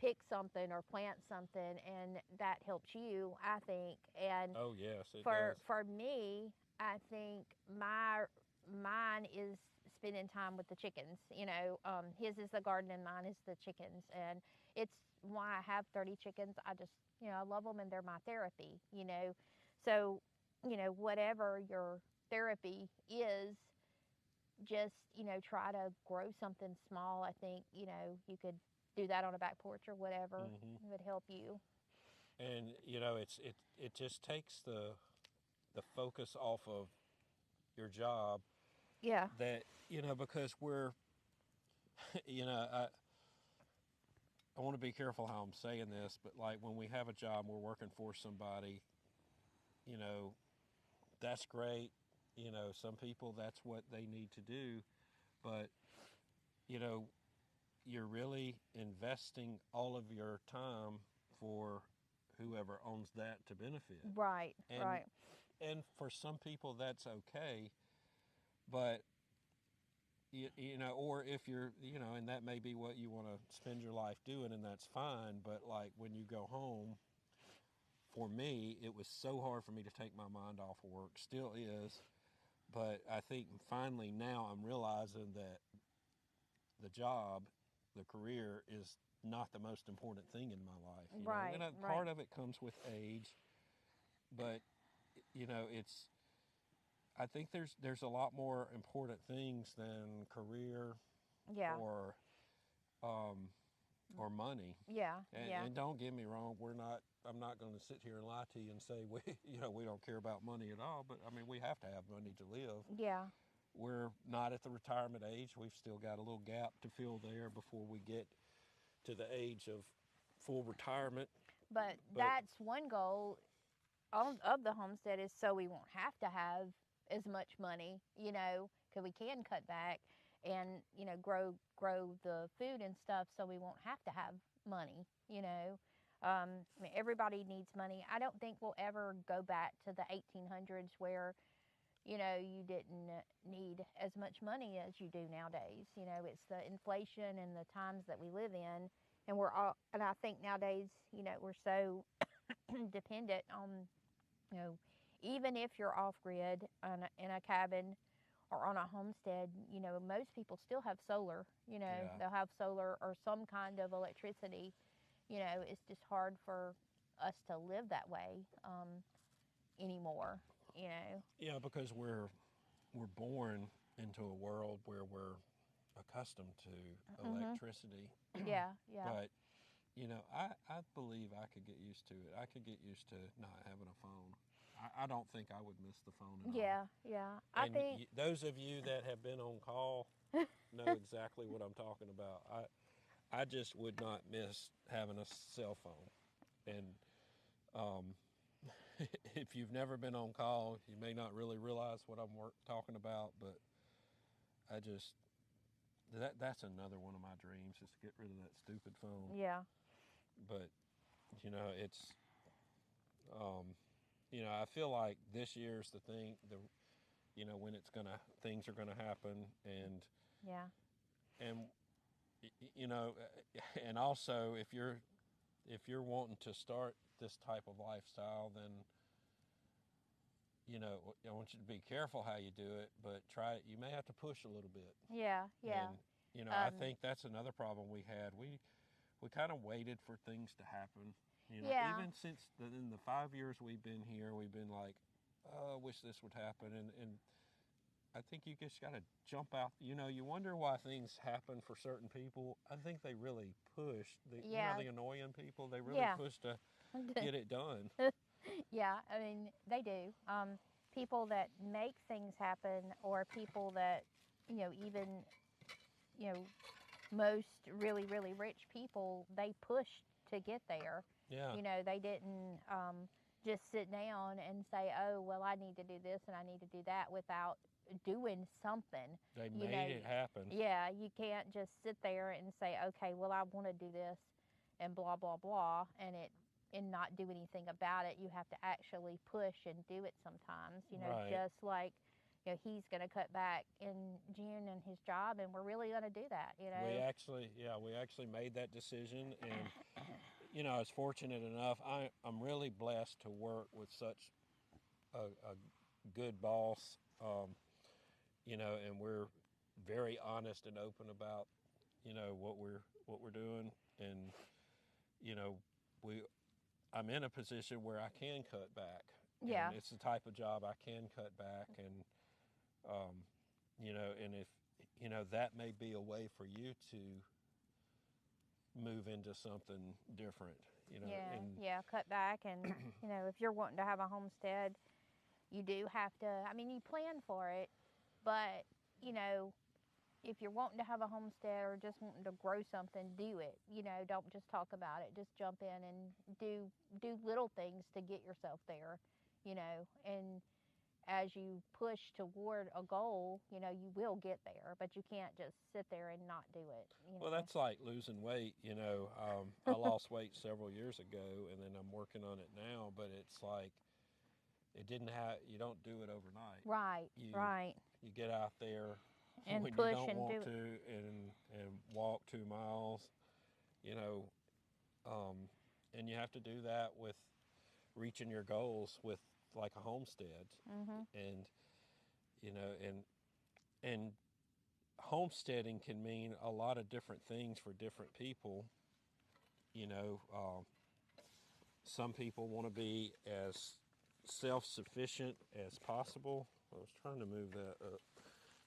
Speaker 1: pick something or plant something, and that helps you, I think. And
Speaker 2: oh yes, it
Speaker 1: does.
Speaker 2: does.
Speaker 1: For me, I think mine is spending time with the chickens. His is the garden and mine is the chickens, and it's why I have 30 chickens. I just, I love them and they're my therapy. So whatever your therapy is, just try to grow something small. I think you could do that on a back porch or whatever. It would help you.
Speaker 2: And it just takes the focus off of your job.
Speaker 1: Yeah.
Speaker 2: That because we're I want to be careful how I'm saying this, but like when we have a job, we're working for somebody, that's great. Some people, that's what they need to do, but you're really investing all of your time for whoever owns that to benefit.
Speaker 1: Right. Right.
Speaker 2: And for some people, that's okay, but or if you're, and that may be what you want to spend your life doing, and that's fine. But like when you go home, for me, it was so hard for me to take my mind off of work. Still is, but I think finally now I'm realizing that the job, the career, is not the most important thing in my life.
Speaker 1: Right.
Speaker 2: And part of it comes with age, but it's. I think there's a lot more important things than career, or money.
Speaker 1: Yeah.
Speaker 2: And don't get me wrong, I'm not going to sit here and lie to you and say we don't care about money at all. But I mean, we have to have money to live.
Speaker 1: Yeah.
Speaker 2: We're not at the retirement age. We've still got a little gap to fill there before we get to the age of full retirement.
Speaker 1: But that's one goal of the homestead, is so we won't have to have as much money, because we can cut back and grow the food and stuff, so we won't have to have money. I mean, everybody needs money. I don't think we'll ever go back to the 1800s where you didn't need as much money as you do nowadays. It's the inflation and the times that we live in, and I think nowadays we're so dependent on even if you're off grid in a cabin or on a homestead, you know, most people still have solar. You know,
Speaker 2: Yeah.
Speaker 1: they'll have solar or some kind of electricity. You know, it's just hard for us to live that way anymore. You know.
Speaker 2: Yeah, because we're born into a world where we're accustomed to electricity.
Speaker 1: Yeah, yeah.
Speaker 2: But you know, I believe I could get used to it. I could get used to not having a phone. I don't think I would miss the phone at all.
Speaker 1: Yeah, yeah. I
Speaker 2: And
Speaker 1: think
Speaker 2: those of you that have been on call know exactly what I'm talking about. I just would not miss having a cell phone. And um, if you've never been on call, you may not really realize what I'm talking about. But I just that's another one of my dreams is to get rid of that stupid phone.
Speaker 1: yeah.
Speaker 2: But you know, it's you know, I feel like this year's the thing. You know, when things are gonna happen, and
Speaker 1: Yeah.
Speaker 2: you know, and also if you're wanting to start this type of lifestyle, then you know, I want you to be careful how you do it, but try it. You may have to push a little bit.
Speaker 1: Yeah, yeah.
Speaker 2: And you know, I think that's another problem we had. We kind of waited for things to happen. You know,
Speaker 1: Yeah.
Speaker 2: even since in the 5 years we've been here, we've been like, oh, I wish this would happen. And I think you just got to jump out. You know, you wonder why things happen for certain people. I think they really push. You know,
Speaker 1: Yeah.
Speaker 2: the annoying people, they really
Speaker 1: Yeah.
Speaker 2: push to get it done.
Speaker 1: Yeah, I mean, they do. People that make things happen, or people that, you know, even, you know, most really, really rich people, they pushed to get there.
Speaker 2: Yeah.
Speaker 1: You know, they didn't just sit down and say, oh, well, I need to do this and I need to do that without doing something.
Speaker 2: They
Speaker 1: You
Speaker 2: made
Speaker 1: know,
Speaker 2: it happen.
Speaker 1: Yeah, you can't just sit there and say, okay, well, I want to do this and blah, blah, blah, and not do anything about it. You have to actually push and do it sometimes, you know,
Speaker 2: Right.
Speaker 1: just like, you know, he's going to cut back in June in his job, and we're really going to do that, you know.
Speaker 2: We actually made that decision, and you know, I was fortunate enough. I'm really blessed to work with such a good boss. You know, and we're very honest and open about, you know, what we're doing, and you know, I'm in a position where I can cut back.
Speaker 1: Yeah.
Speaker 2: And it's the type of job I can cut back, and you know, and if you know, that may be a way for you to move into something different. You know.
Speaker 1: Yeah,
Speaker 2: And
Speaker 1: yeah, cut back, and you know, if you're wanting to have a homestead, you do have to. I mean, you plan for it, but you know, if you're wanting to have a homestead or just wanting to grow something, do it. You know, don't just talk about it. Just jump in and do little things to get yourself there. You know, and as you push toward a goal, you know, you will get there, but you can't just sit there and not do it. You
Speaker 2: well,
Speaker 1: know?
Speaker 2: that's like losing weight. You know, I lost weight several years ago, and then I'm working on it now. But it's like you don't do it overnight.
Speaker 1: Right, right.
Speaker 2: You get out there
Speaker 1: And
Speaker 2: when
Speaker 1: push
Speaker 2: you don't
Speaker 1: and
Speaker 2: want
Speaker 1: do
Speaker 2: to, and walk 2 miles. You know, and you have to do that with reaching your goals with like a homestead. And you know, and homesteading can mean a lot of different things for different people. You know, some people want to be as self-sufficient as possible. I was trying to move that up.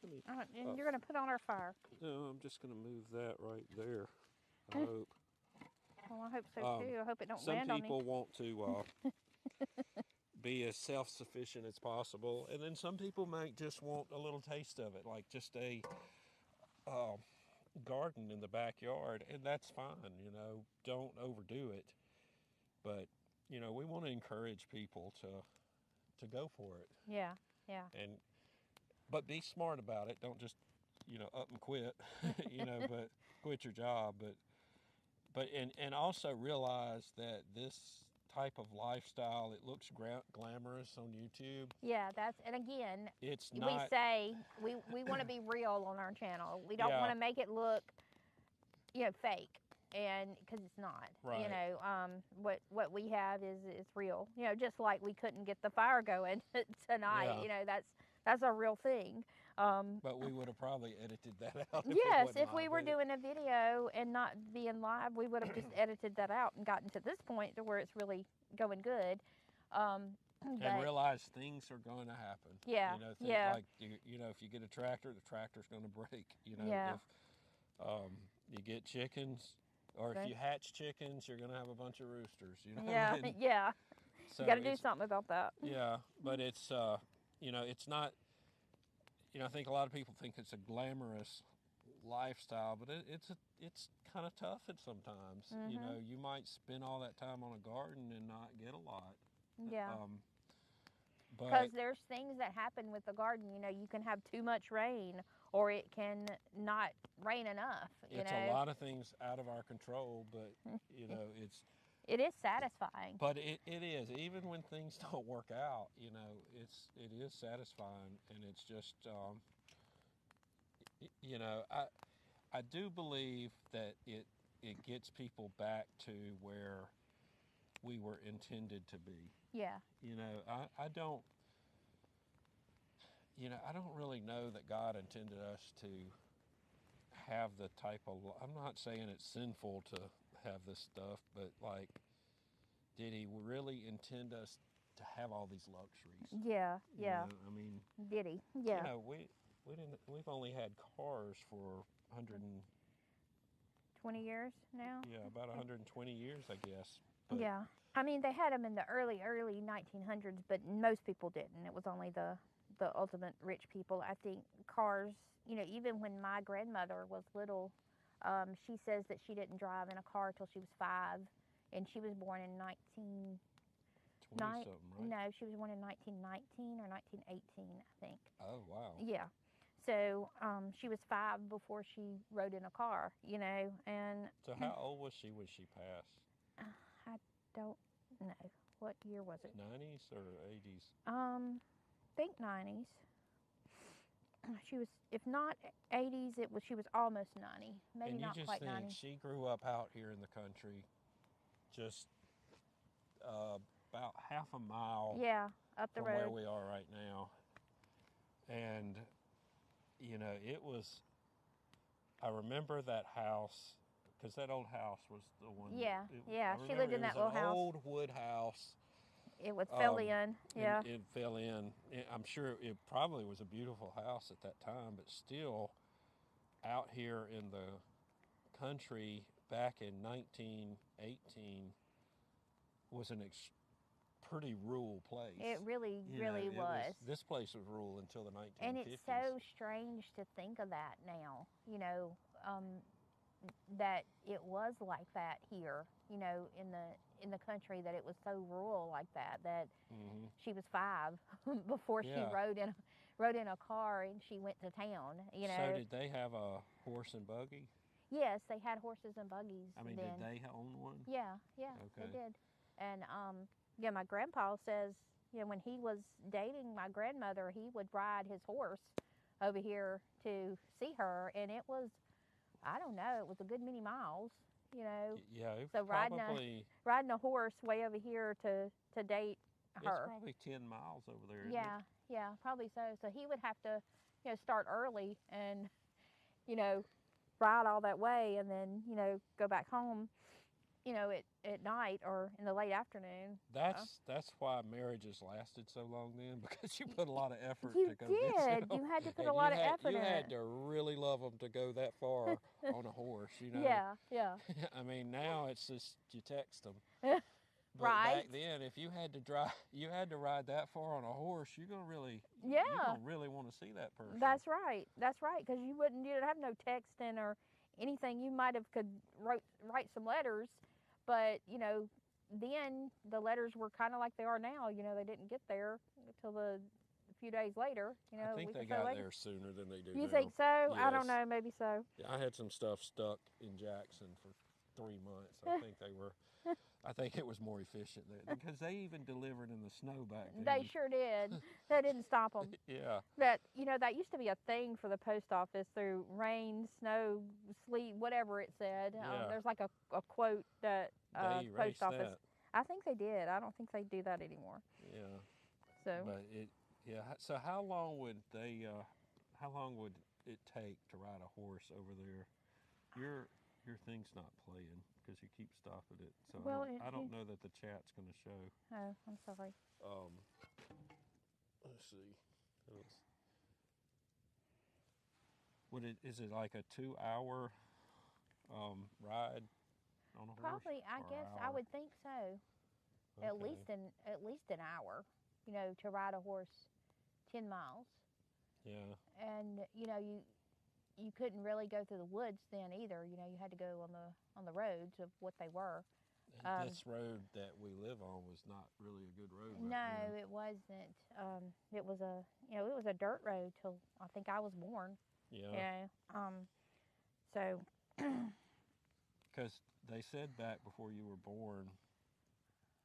Speaker 1: And you're going to put on our fire.
Speaker 2: No, I'm just going to move that right there. I hope.
Speaker 1: Well, I hope so too. I hope it don't
Speaker 2: Some
Speaker 1: land on me.
Speaker 2: people want to be as self-sufficient as possible, and then some people might just want a little taste of it, like just a garden in the backyard, and that's fine. You know, don't overdo it. But you know, we want to encourage people to go for it.
Speaker 1: Yeah, yeah.
Speaker 2: But be smart about it. Don't just, you know, up and quit. You know, but quit your job. But also realize that this type of lifestyle, it looks glamorous on YouTube.
Speaker 1: Yeah, and again,
Speaker 2: it's
Speaker 1: we
Speaker 2: not.
Speaker 1: say we want to be real on our channel. We don't want to make it look, you know, fake, and because it's not.
Speaker 2: Right.
Speaker 1: You know, what we have is real. You know, just like we couldn't get the fire going tonight.
Speaker 2: Yeah.
Speaker 1: You know, that's That's a real thing.
Speaker 2: But we would have probably edited that out. If
Speaker 1: Yes,
Speaker 2: it wasn't
Speaker 1: if we
Speaker 2: live,
Speaker 1: were
Speaker 2: wouldn't it?
Speaker 1: doing a video and not being live, we would have just edited that out and gotten to this point to where it's really going good.
Speaker 2: And
Speaker 1: But
Speaker 2: realize things are going to happen.
Speaker 1: yeah,
Speaker 2: You know,
Speaker 1: yeah,
Speaker 2: like you know, if you get a tractor, the tractor's going to break. You know,
Speaker 1: yeah.
Speaker 2: if you get chickens, or if
Speaker 1: Okay.
Speaker 2: you hatch chickens, you're going to have a bunch of roosters. You know,
Speaker 1: Yeah,
Speaker 2: and
Speaker 1: yeah.
Speaker 2: so
Speaker 1: You got to do
Speaker 2: it's
Speaker 1: something about that.
Speaker 2: yeah, but it's you know, it's not. You know, I think a lot of people think it's a glamorous lifestyle, but it's kind of tough at sometimes. You know, you might spend all that time on a garden and not get a lot.
Speaker 1: Yeah.
Speaker 2: But
Speaker 1: Because there's things that happen with the garden. You know, you can have too much rain, or it can not rain enough. You
Speaker 2: it's
Speaker 1: know,
Speaker 2: a lot of things out of our control. But you know,
Speaker 1: it is satisfying.
Speaker 2: but it is, even when things don't work out. You know, it is satisfying, and it's just you know, I do believe that it gets people back to where we were intended to be.
Speaker 1: Yeah.
Speaker 2: You know, I don't, you know, I don't really know that God intended us to have the type of, I'm not saying it's sinful to have this stuff, but like, did he really intend us to have all these luxuries?
Speaker 1: Yeah.
Speaker 2: You
Speaker 1: Yeah.
Speaker 2: know, I mean,
Speaker 1: Did he? Yeah.
Speaker 2: you know, we've only had cars for
Speaker 1: 20 years now.
Speaker 2: yeah, about 120 years, I guess. But
Speaker 1: Yeah. I mean, they had them in the early 1900s, but most people didn't. It was only the ultimate rich people. I think cars, you know, even when my grandmother was little, she says that she didn't drive in a car till she was 5, and she was born in
Speaker 2: 20
Speaker 1: right?
Speaker 2: something, right?
Speaker 1: No, she was born in 1919 or 1918, I think.
Speaker 2: Oh, wow.
Speaker 1: Yeah. So she was 5 before she rode in a car, you know, and
Speaker 2: So how old was she when she passed?
Speaker 1: I don't know. What year was it?
Speaker 2: 90s or 80s?
Speaker 1: Think 90s. She was, if not 80s, she was almost 90. Maybe
Speaker 2: And you
Speaker 1: not
Speaker 2: just
Speaker 1: quite
Speaker 2: think
Speaker 1: 90.
Speaker 2: she grew up out here in the country, just about half a mile
Speaker 1: Yeah, up the
Speaker 2: from where
Speaker 1: road.
Speaker 2: we are right now. And, you know, it was, I remember that house, because that old house was the one.
Speaker 1: Yeah, yeah.
Speaker 2: I
Speaker 1: She
Speaker 2: remember
Speaker 1: lived in
Speaker 2: it
Speaker 1: that
Speaker 2: was
Speaker 1: little
Speaker 2: an
Speaker 1: house.
Speaker 2: old wood house.
Speaker 1: It was fell in. Yeah.
Speaker 2: It fell in. I'm sure it probably was a beautiful house at that time, but still, out here in the country back in 1918 was pretty rural place.
Speaker 1: It really,
Speaker 2: You
Speaker 1: really
Speaker 2: know,
Speaker 1: was.
Speaker 2: This place was rural until the 1950s.
Speaker 1: And it's so strange to think of that now, you know, that it was like that here, you know, in the country, that it was so rural like that, that she was 5 before she rode in a car and she went to town, you know.
Speaker 2: So did they have a horse and buggy?
Speaker 1: Yes, they had horses and buggies.
Speaker 2: I mean,
Speaker 1: then.
Speaker 2: did they own one?
Speaker 1: Yeah,
Speaker 2: Okay.
Speaker 1: they did. And yeah, my grandpa says, you know, when he was dating my grandmother, he would ride his horse over here to see her, and it was, I don't know, it was a good many miles, you know.
Speaker 2: Yeah, it
Speaker 1: So
Speaker 2: probably
Speaker 1: riding a horse way over here to date her.
Speaker 2: It's probably 10 miles over there. Isn't
Speaker 1: Yeah, yeah, probably so. So he would have to, you know, start early and, you know, ride all that way, and then, you know, go back home, you know, at night or in the late afternoon.
Speaker 2: That's why marriages lasted so long then, because you put a lot of effort
Speaker 1: You
Speaker 2: to go
Speaker 1: did.
Speaker 2: visit them.
Speaker 1: You had to put
Speaker 2: And
Speaker 1: a lot of effort
Speaker 2: You
Speaker 1: in
Speaker 2: had
Speaker 1: it.
Speaker 2: to really love them to go that far on a horse, you know.
Speaker 1: Yeah, yeah.
Speaker 2: I mean, now it's just you text them. But
Speaker 1: Right.
Speaker 2: back then, if you had to ride that far on a horse, you're gonna really want to see that person.
Speaker 1: That's right. That's right. Because you didn't have no texting or anything. You might have could write some letters, but you know, then the letters were kind of like they are now. You know, they didn't get there until a few days later. You know,
Speaker 2: I think they got there sooner than they do now.
Speaker 1: You think so? I don't
Speaker 2: Yes.
Speaker 1: know. Maybe so.
Speaker 2: Yeah, I had some stuff stuck in Jackson for 3 months. I think they were. I think it was more efficient there, because they even delivered in the snow back then.
Speaker 1: They sure did. That didn't stop them.
Speaker 2: Yeah.
Speaker 1: That, you know, that used to be a thing for the post office through rain, snow, sleet, whatever it said.
Speaker 2: Yeah.
Speaker 1: There's like a quote that
Speaker 2: They erased
Speaker 1: post office.
Speaker 2: that.
Speaker 1: I think they did. I don't think they do that anymore.
Speaker 2: Yeah.
Speaker 1: So.
Speaker 2: But Yeah. So how long would how long would it take to ride a horse over there? Your thing's not playing because you keep stopping it. So
Speaker 1: Well,
Speaker 2: I don't know that the chat's going to show.
Speaker 1: Oh, I'm sorry.
Speaker 2: Let's see. Is it like a 2-hour ride on a horse?
Speaker 1: Probably, I
Speaker 2: or
Speaker 1: guess
Speaker 2: an
Speaker 1: I
Speaker 2: hour?
Speaker 1: would think so. At
Speaker 2: Okay.
Speaker 1: least an hour, to ride a horse 10 miles.
Speaker 2: Yeah.
Speaker 1: And you couldn't really go through the woods then either. You had to go on the roads of what they were.
Speaker 2: This road that we live on was not really a good road. Right
Speaker 1: No,
Speaker 2: now.
Speaker 1: it wasn't. It was a dirt road till I think I was born.
Speaker 2: Yeah.
Speaker 1: So.
Speaker 2: Because they said back before you were born,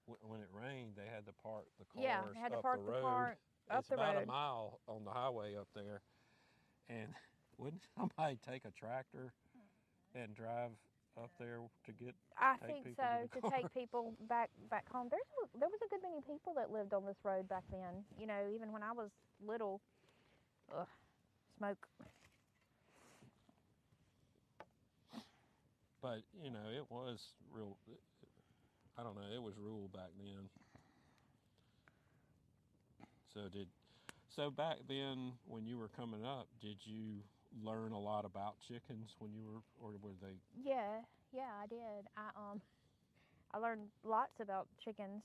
Speaker 2: when it rained, they had to park the cars
Speaker 1: Yeah, they had to
Speaker 2: up
Speaker 1: park
Speaker 2: the
Speaker 1: the
Speaker 2: road.
Speaker 1: car up
Speaker 2: It's
Speaker 1: the
Speaker 2: about
Speaker 1: road.
Speaker 2: a mile on the highway up there. And wouldn't somebody take a tractor and drive up there to take
Speaker 1: think
Speaker 2: people
Speaker 1: so,
Speaker 2: to the
Speaker 1: to
Speaker 2: car?
Speaker 1: take people back home. There was a good many people that lived on this road back then. Even when I was little. Ugh, smoke.
Speaker 2: But it was real. I don't know. It was rural back then. So back then, when you were coming up, did you learn a lot about chickens when you were, or were they?
Speaker 1: Yeah, I did. I learned lots about chickens.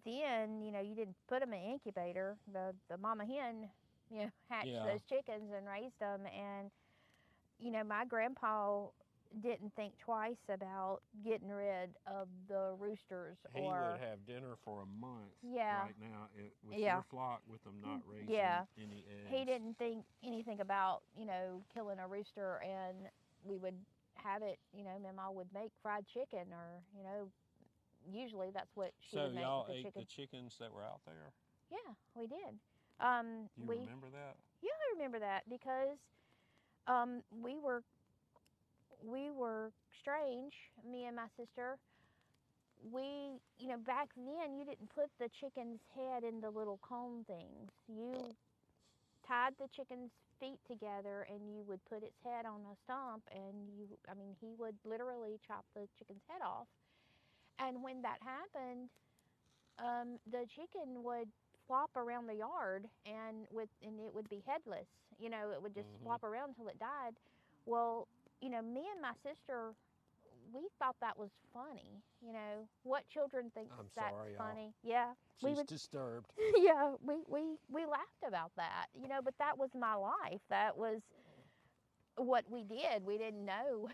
Speaker 1: Then you didn't put them in an incubator. The mama hen, hatched
Speaker 2: Yeah.
Speaker 1: those chickens and raised them. And my grandpa didn't think twice about getting rid of the roosters.
Speaker 2: He would have dinner for a month.
Speaker 1: Yeah.
Speaker 2: Right now, with
Speaker 1: Yeah.
Speaker 2: your flock, with them not raising
Speaker 1: Yeah.
Speaker 2: any eggs.
Speaker 1: He didn't think anything about killing a rooster, and we would have it. Mama would make fried chicken, or usually that's what she
Speaker 2: So
Speaker 1: would make
Speaker 2: y'all
Speaker 1: with the
Speaker 2: ate
Speaker 1: chicken.
Speaker 2: the chickens that were out there?
Speaker 1: Yeah, we did.
Speaker 2: Do you remember that?
Speaker 1: Yeah, I remember that because we were strange, me and my sister. We, back then you didn't put the chicken's head in the little cone things. You tied the chicken's feet together and you would put its head on a stump, and he would literally chop the chicken's head off. And when that happened, the chicken would flop around the yard, and it would be headless. It would just flop around until it died. Well, me and my sister, we thought that was funny. What children think that's funny? Yeah,
Speaker 2: She's disturbed.
Speaker 1: Yeah, we laughed about that. But that was my life. That was what we did. We didn't know.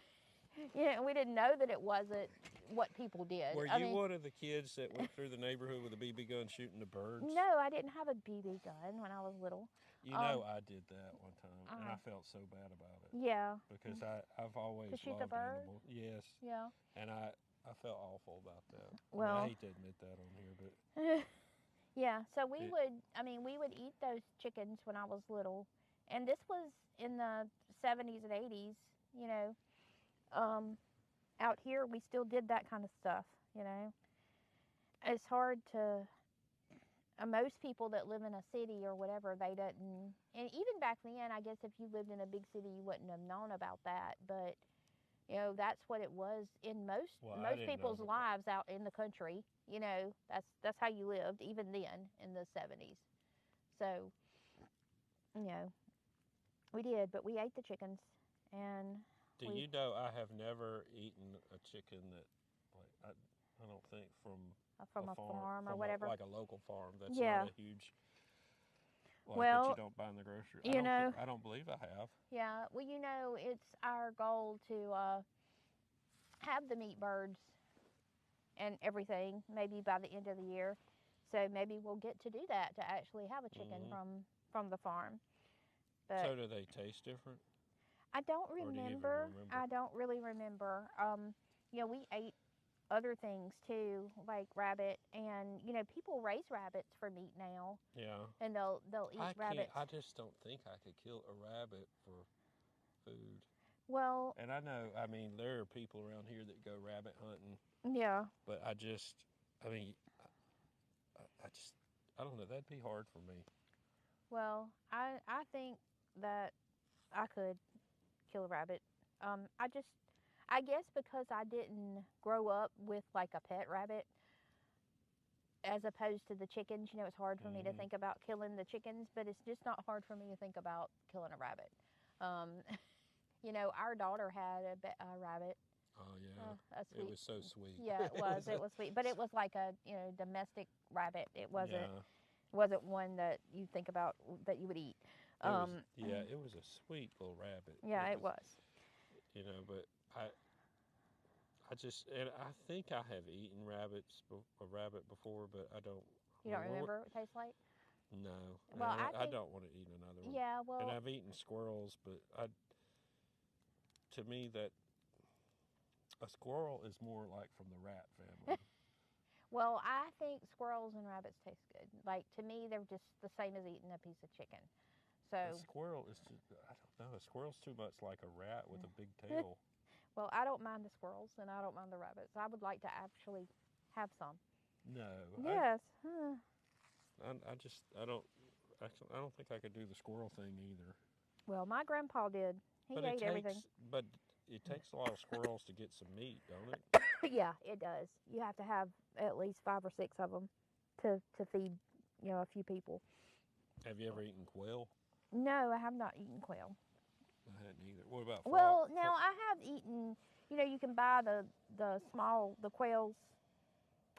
Speaker 1: We didn't know that it wasn't what people did.
Speaker 2: Were you one of the kids that went through the neighborhood with a BB gun shooting the birds?
Speaker 1: No, I didn't have a BB gun when I was little.
Speaker 2: I did that one time, and I felt so bad about it.
Speaker 1: Yeah.
Speaker 2: Because I've always
Speaker 1: To shoot
Speaker 2: loved
Speaker 1: the bird?
Speaker 2: animals. Yes.
Speaker 1: Yeah.
Speaker 2: And I felt awful about that.
Speaker 1: Well,
Speaker 2: I hate to admit that on here, but
Speaker 1: yeah. So we would eat those chickens when I was little, and this was in the 70s and 80s. Out here we still did that kind of stuff. It's hard to. Most people that live in a city or whatever, they didn't. And even back then, I guess if you lived in a big city, you wouldn't have known about that. But that's what it was in most people's lives out in the country. That's how you lived even then in the 70s. So, we did, but we ate the chickens. And
Speaker 2: you know, I have never eaten a chicken that, like, I don't think from
Speaker 1: a farm or whatever.
Speaker 2: Like a local farm. That's
Speaker 1: Yeah.
Speaker 2: not a huge, that you don't buy in the grocery. I don't believe I have.
Speaker 1: Yeah. Well, it's our goal to have the meat birds and everything maybe by the end of the year. So maybe we'll get to do that, to actually have a chicken from the farm. But
Speaker 2: so do they taste different?
Speaker 1: I don't remember.
Speaker 2: Or do you even remember?
Speaker 1: I don't really remember. We ate other things too, like rabbit, and people raise rabbits for meat now.
Speaker 2: Yeah.
Speaker 1: And they'll eat rabbits.
Speaker 2: I just don't think I could kill a rabbit for food.
Speaker 1: Well.
Speaker 2: And I know, there are people around here that go rabbit hunting.
Speaker 1: Yeah.
Speaker 2: But I don't know. That'd be hard for me.
Speaker 1: Well, I think that I could kill a rabbit. I just, I guess because I didn't grow up with like a pet rabbit, as opposed to the chickens. You know, it's hard for me to
Speaker 2: Hmm.
Speaker 1: think about killing the chickens, but it's just not hard for me to think about killing a rabbit. Um, you know, our daughter had a rabbit,
Speaker 2: Oh yeah,
Speaker 1: a
Speaker 2: it
Speaker 1: sweet.
Speaker 2: was so sweet.
Speaker 1: Yeah, it was. It was sweet, but it was like a domestic rabbit. It
Speaker 2: Yeah,
Speaker 1: wasn't one that you think about that you would eat.
Speaker 2: it was.
Speaker 1: Um,
Speaker 2: Yeah, it was a sweet little rabbit.
Speaker 1: yeah, it was.
Speaker 2: But I just, and I think I have eaten a rabbit before, but I don't.
Speaker 1: You don't remember what it tastes like?
Speaker 2: No, and
Speaker 1: Well, I
Speaker 2: I
Speaker 1: think.
Speaker 2: don't want to eat another one.
Speaker 1: Yeah,
Speaker 2: And
Speaker 1: well,
Speaker 2: I've eaten squirrels, but to me that a squirrel is more like from the rat family.
Speaker 1: well, I think squirrels and rabbits taste good. Like to me, they're just the same as eating a piece of chicken. So,
Speaker 2: A squirrel is just, I don't know, a squirrel's too much like a rat with a big tail.
Speaker 1: well, I don't mind the squirrels and I don't mind the rabbits. I would like to actually have some.
Speaker 2: No,
Speaker 1: Yes. Huh.
Speaker 2: I don't think I could do the squirrel thing either.
Speaker 1: Well, my grandpa did. He
Speaker 2: But
Speaker 1: ate everything.
Speaker 2: it takes a lot of squirrels to get some meat, don't it?
Speaker 1: Yeah, it does. You have to have at least 5 or 6 of them to feed, a few people.
Speaker 2: Have you ever eaten quail?
Speaker 1: No, I have not eaten quail.
Speaker 2: I hadn't either. What about frog?
Speaker 1: Well, now I have eaten. You can buy the quails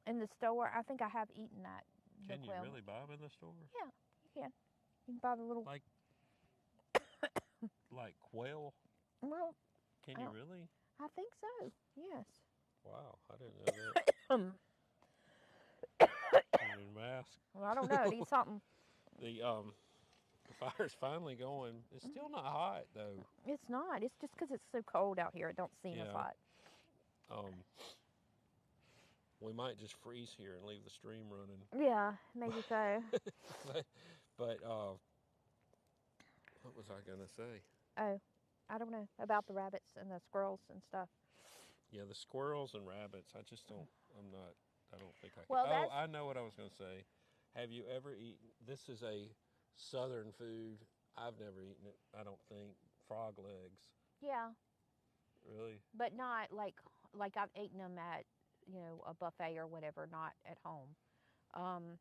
Speaker 1: in the store. I think I have eaten that. The
Speaker 2: Can you
Speaker 1: quail.
Speaker 2: really buy them in the store?
Speaker 1: Yeah, you can. You can buy the little.
Speaker 2: Like like quail?
Speaker 1: Well,
Speaker 2: Can
Speaker 1: I
Speaker 2: you
Speaker 1: don't-
Speaker 2: really?
Speaker 1: I think so. Yes.
Speaker 2: Wow, I didn't know that.
Speaker 1: Um,
Speaker 2: You need a mask.
Speaker 1: well, I don't know. It needs something.
Speaker 2: The fire's finally going. It's still not hot though.
Speaker 1: It's not. It's just because it's so cold out here. It don't seem as
Speaker 2: Yeah.
Speaker 1: hot.
Speaker 2: Um, we might just freeze here and leave the stream running.
Speaker 1: Yeah, maybe so.
Speaker 2: but what was I gonna say?
Speaker 1: Oh, I don't know about the rabbits and the squirrels and stuff.
Speaker 2: Yeah, the squirrels and rabbits. I just don't. I don't think I can.
Speaker 1: Well,
Speaker 2: Oh,
Speaker 1: that's-
Speaker 2: I know what I was gonna say. Have you ever eaten? This is a southern food. I've never eaten it. I don't think frog legs.
Speaker 1: Yeah,
Speaker 2: Really?
Speaker 1: but not like I've eaten them at a buffet or whatever, not at home. And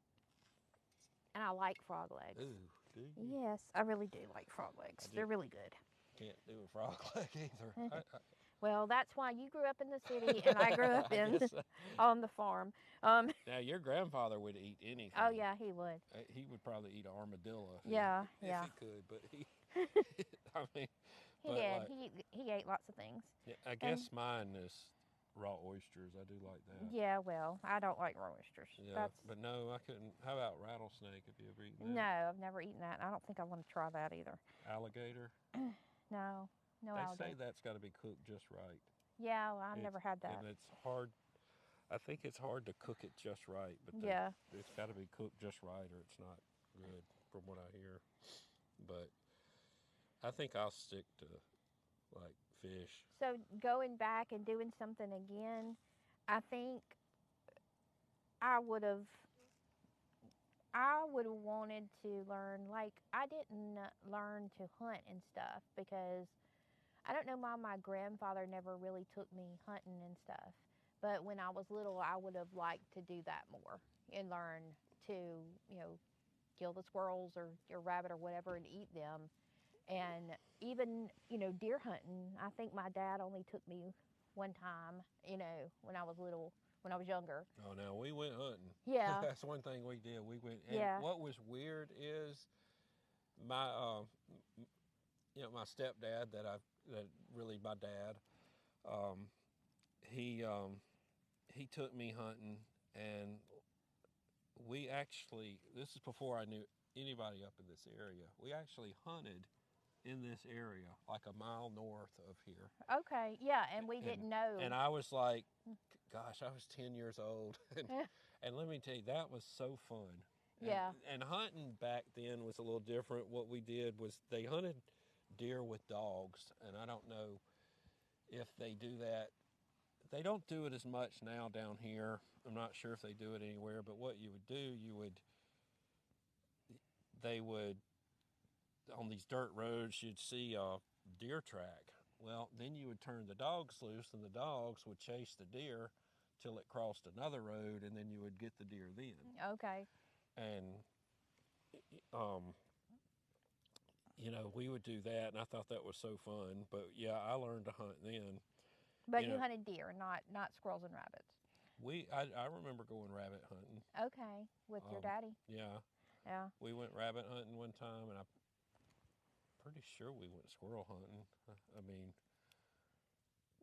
Speaker 1: I like frog legs.
Speaker 2: Ooh, do you?
Speaker 1: Yes, I really do like frog legs.
Speaker 2: I do.
Speaker 1: They're really good.
Speaker 2: Can't do a frog leg either.
Speaker 1: Well, that's why you grew up in the city and I grew up
Speaker 2: I
Speaker 1: in
Speaker 2: guess so.
Speaker 1: on the farm.
Speaker 2: Now your grandfather would eat anything.
Speaker 1: Oh yeah, he would.
Speaker 2: He would probably eat an armadillo.
Speaker 1: Yeah,
Speaker 2: if
Speaker 1: yeah.
Speaker 2: he could, but he. I mean,
Speaker 1: He
Speaker 2: but
Speaker 1: did.
Speaker 2: like,
Speaker 1: He ate lots of things.
Speaker 2: yeah, I guess mine is raw oysters. I do like that.
Speaker 1: Yeah, well, I don't like raw oysters.
Speaker 2: Yeah,
Speaker 1: That's
Speaker 2: but no, I couldn't. How about rattlesnake? Have you ever eaten
Speaker 1: no,
Speaker 2: that?
Speaker 1: I've never eaten that. I don't think I want to try that either.
Speaker 2: Alligator.
Speaker 1: No, no
Speaker 2: They say
Speaker 1: alligator.
Speaker 2: that's got to be cooked just right.
Speaker 1: Yeah, well, I've never had that.
Speaker 2: And it's hard. I think it's hard to cook it just right, but
Speaker 1: Yeah.
Speaker 2: it's got to be cooked just right, or it's not good, from what I hear. But I think I'll stick to like fish.
Speaker 1: So going back and doing something again, I think I would have wanted to learn, like I didn't learn to hunt and stuff because I don't know why my grandfather never really took me hunting and stuff. But when I was little, I would have liked to do that more and learn to, kill the squirrels or your rabbit or whatever and eat them. And even, deer hunting, I think my dad only took me one time, when I was little, when I was younger.
Speaker 2: Oh, now we went hunting.
Speaker 1: Yeah.
Speaker 2: That's one thing we did. We went. And
Speaker 1: Yeah.
Speaker 2: what was weird is my, my stepdad that really my dad, he took me hunting, and we actually, this is before I knew anybody up in this area. We actually hunted in this area, like a mile north of here.
Speaker 1: Okay. Yeah. And we didn't know.
Speaker 2: And I was like, gosh, I was 10 years old. And let me tell you, that was so fun.
Speaker 1: Yeah.
Speaker 2: And hunting back then was a little different. What we did was they hunted deer with dogs, and I don't know if they do that they don't do it as much now down here. I'm not sure if they do it anywhere, but what you would do, they would, on these dirt roads, you'd see a deer track. Well, then you would turn the dogs loose, and the dogs would chase the deer till it crossed another road, and then you would get the deer then.
Speaker 1: Okay.
Speaker 2: And, we would do that, and I thought that was so fun. But, yeah, I learned to hunt then.
Speaker 1: But you hunted deer, not squirrels and rabbits.
Speaker 2: I remember going rabbit hunting.
Speaker 1: Okay, with your daddy.
Speaker 2: Yeah.
Speaker 1: Yeah.
Speaker 2: We went rabbit hunting one time, and I'm pretty sure we went squirrel hunting. I mean,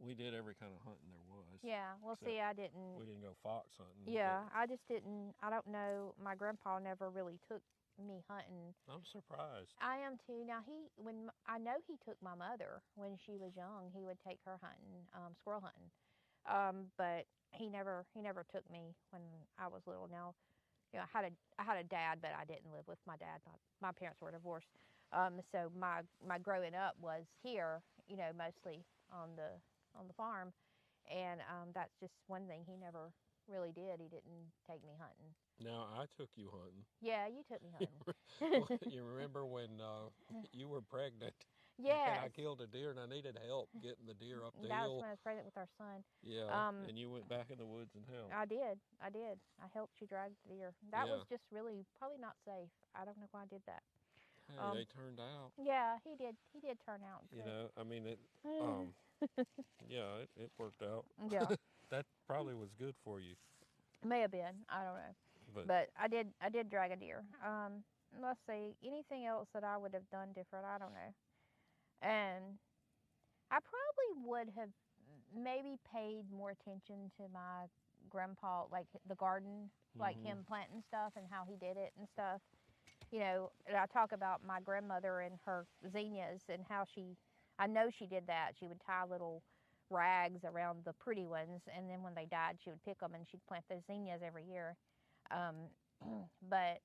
Speaker 2: we did every kind of hunting there was.
Speaker 1: Yeah. Well, see, I didn't.
Speaker 2: We didn't go fox hunting.
Speaker 1: Yeah, I just didn't. I don't know. My grandpa never really took me hunting.
Speaker 2: I'm surprised.
Speaker 1: I am too. Now I know he took my mother when she was young. He would take her hunting, squirrel hunting. But he never took me when I was little. Now, I had a dad, but I didn't live with my dad. My parents were divorced. So my growing up was here, mostly on the farm, and that's just one thing he never really did. He didn't take me hunting.
Speaker 2: Now, I took you hunting.
Speaker 1: Yeah, you took me hunting.
Speaker 2: You remember when you were pregnant?
Speaker 1: Yes.
Speaker 2: And I killed a deer, and I needed help getting the deer up the
Speaker 1: That
Speaker 2: hill.
Speaker 1: was when I was pregnant with our son.
Speaker 2: Yeah, and you went back in the woods and helped.
Speaker 1: I did. I helped you drag the deer. That
Speaker 2: Yeah.
Speaker 1: was just really probably not safe. I don't know why I did that.
Speaker 2: Hey, they turned out.
Speaker 1: Yeah, he did. He did turn out good.
Speaker 2: I mean, it worked out.
Speaker 1: Yeah.
Speaker 2: That probably was good for you.
Speaker 1: May have been. I don't know. But I did drag a deer. Let's see. Anything else that I would have done different? I don't know. And I probably would have maybe paid more attention to my grandpa, like the garden, like him planting stuff and how he did it and stuff. And I talk about my grandmother and her zinnias and how I know she did that. She would tie little rags around the pretty ones, and then when they died, she would pick them and she'd plant those zinnias every year. But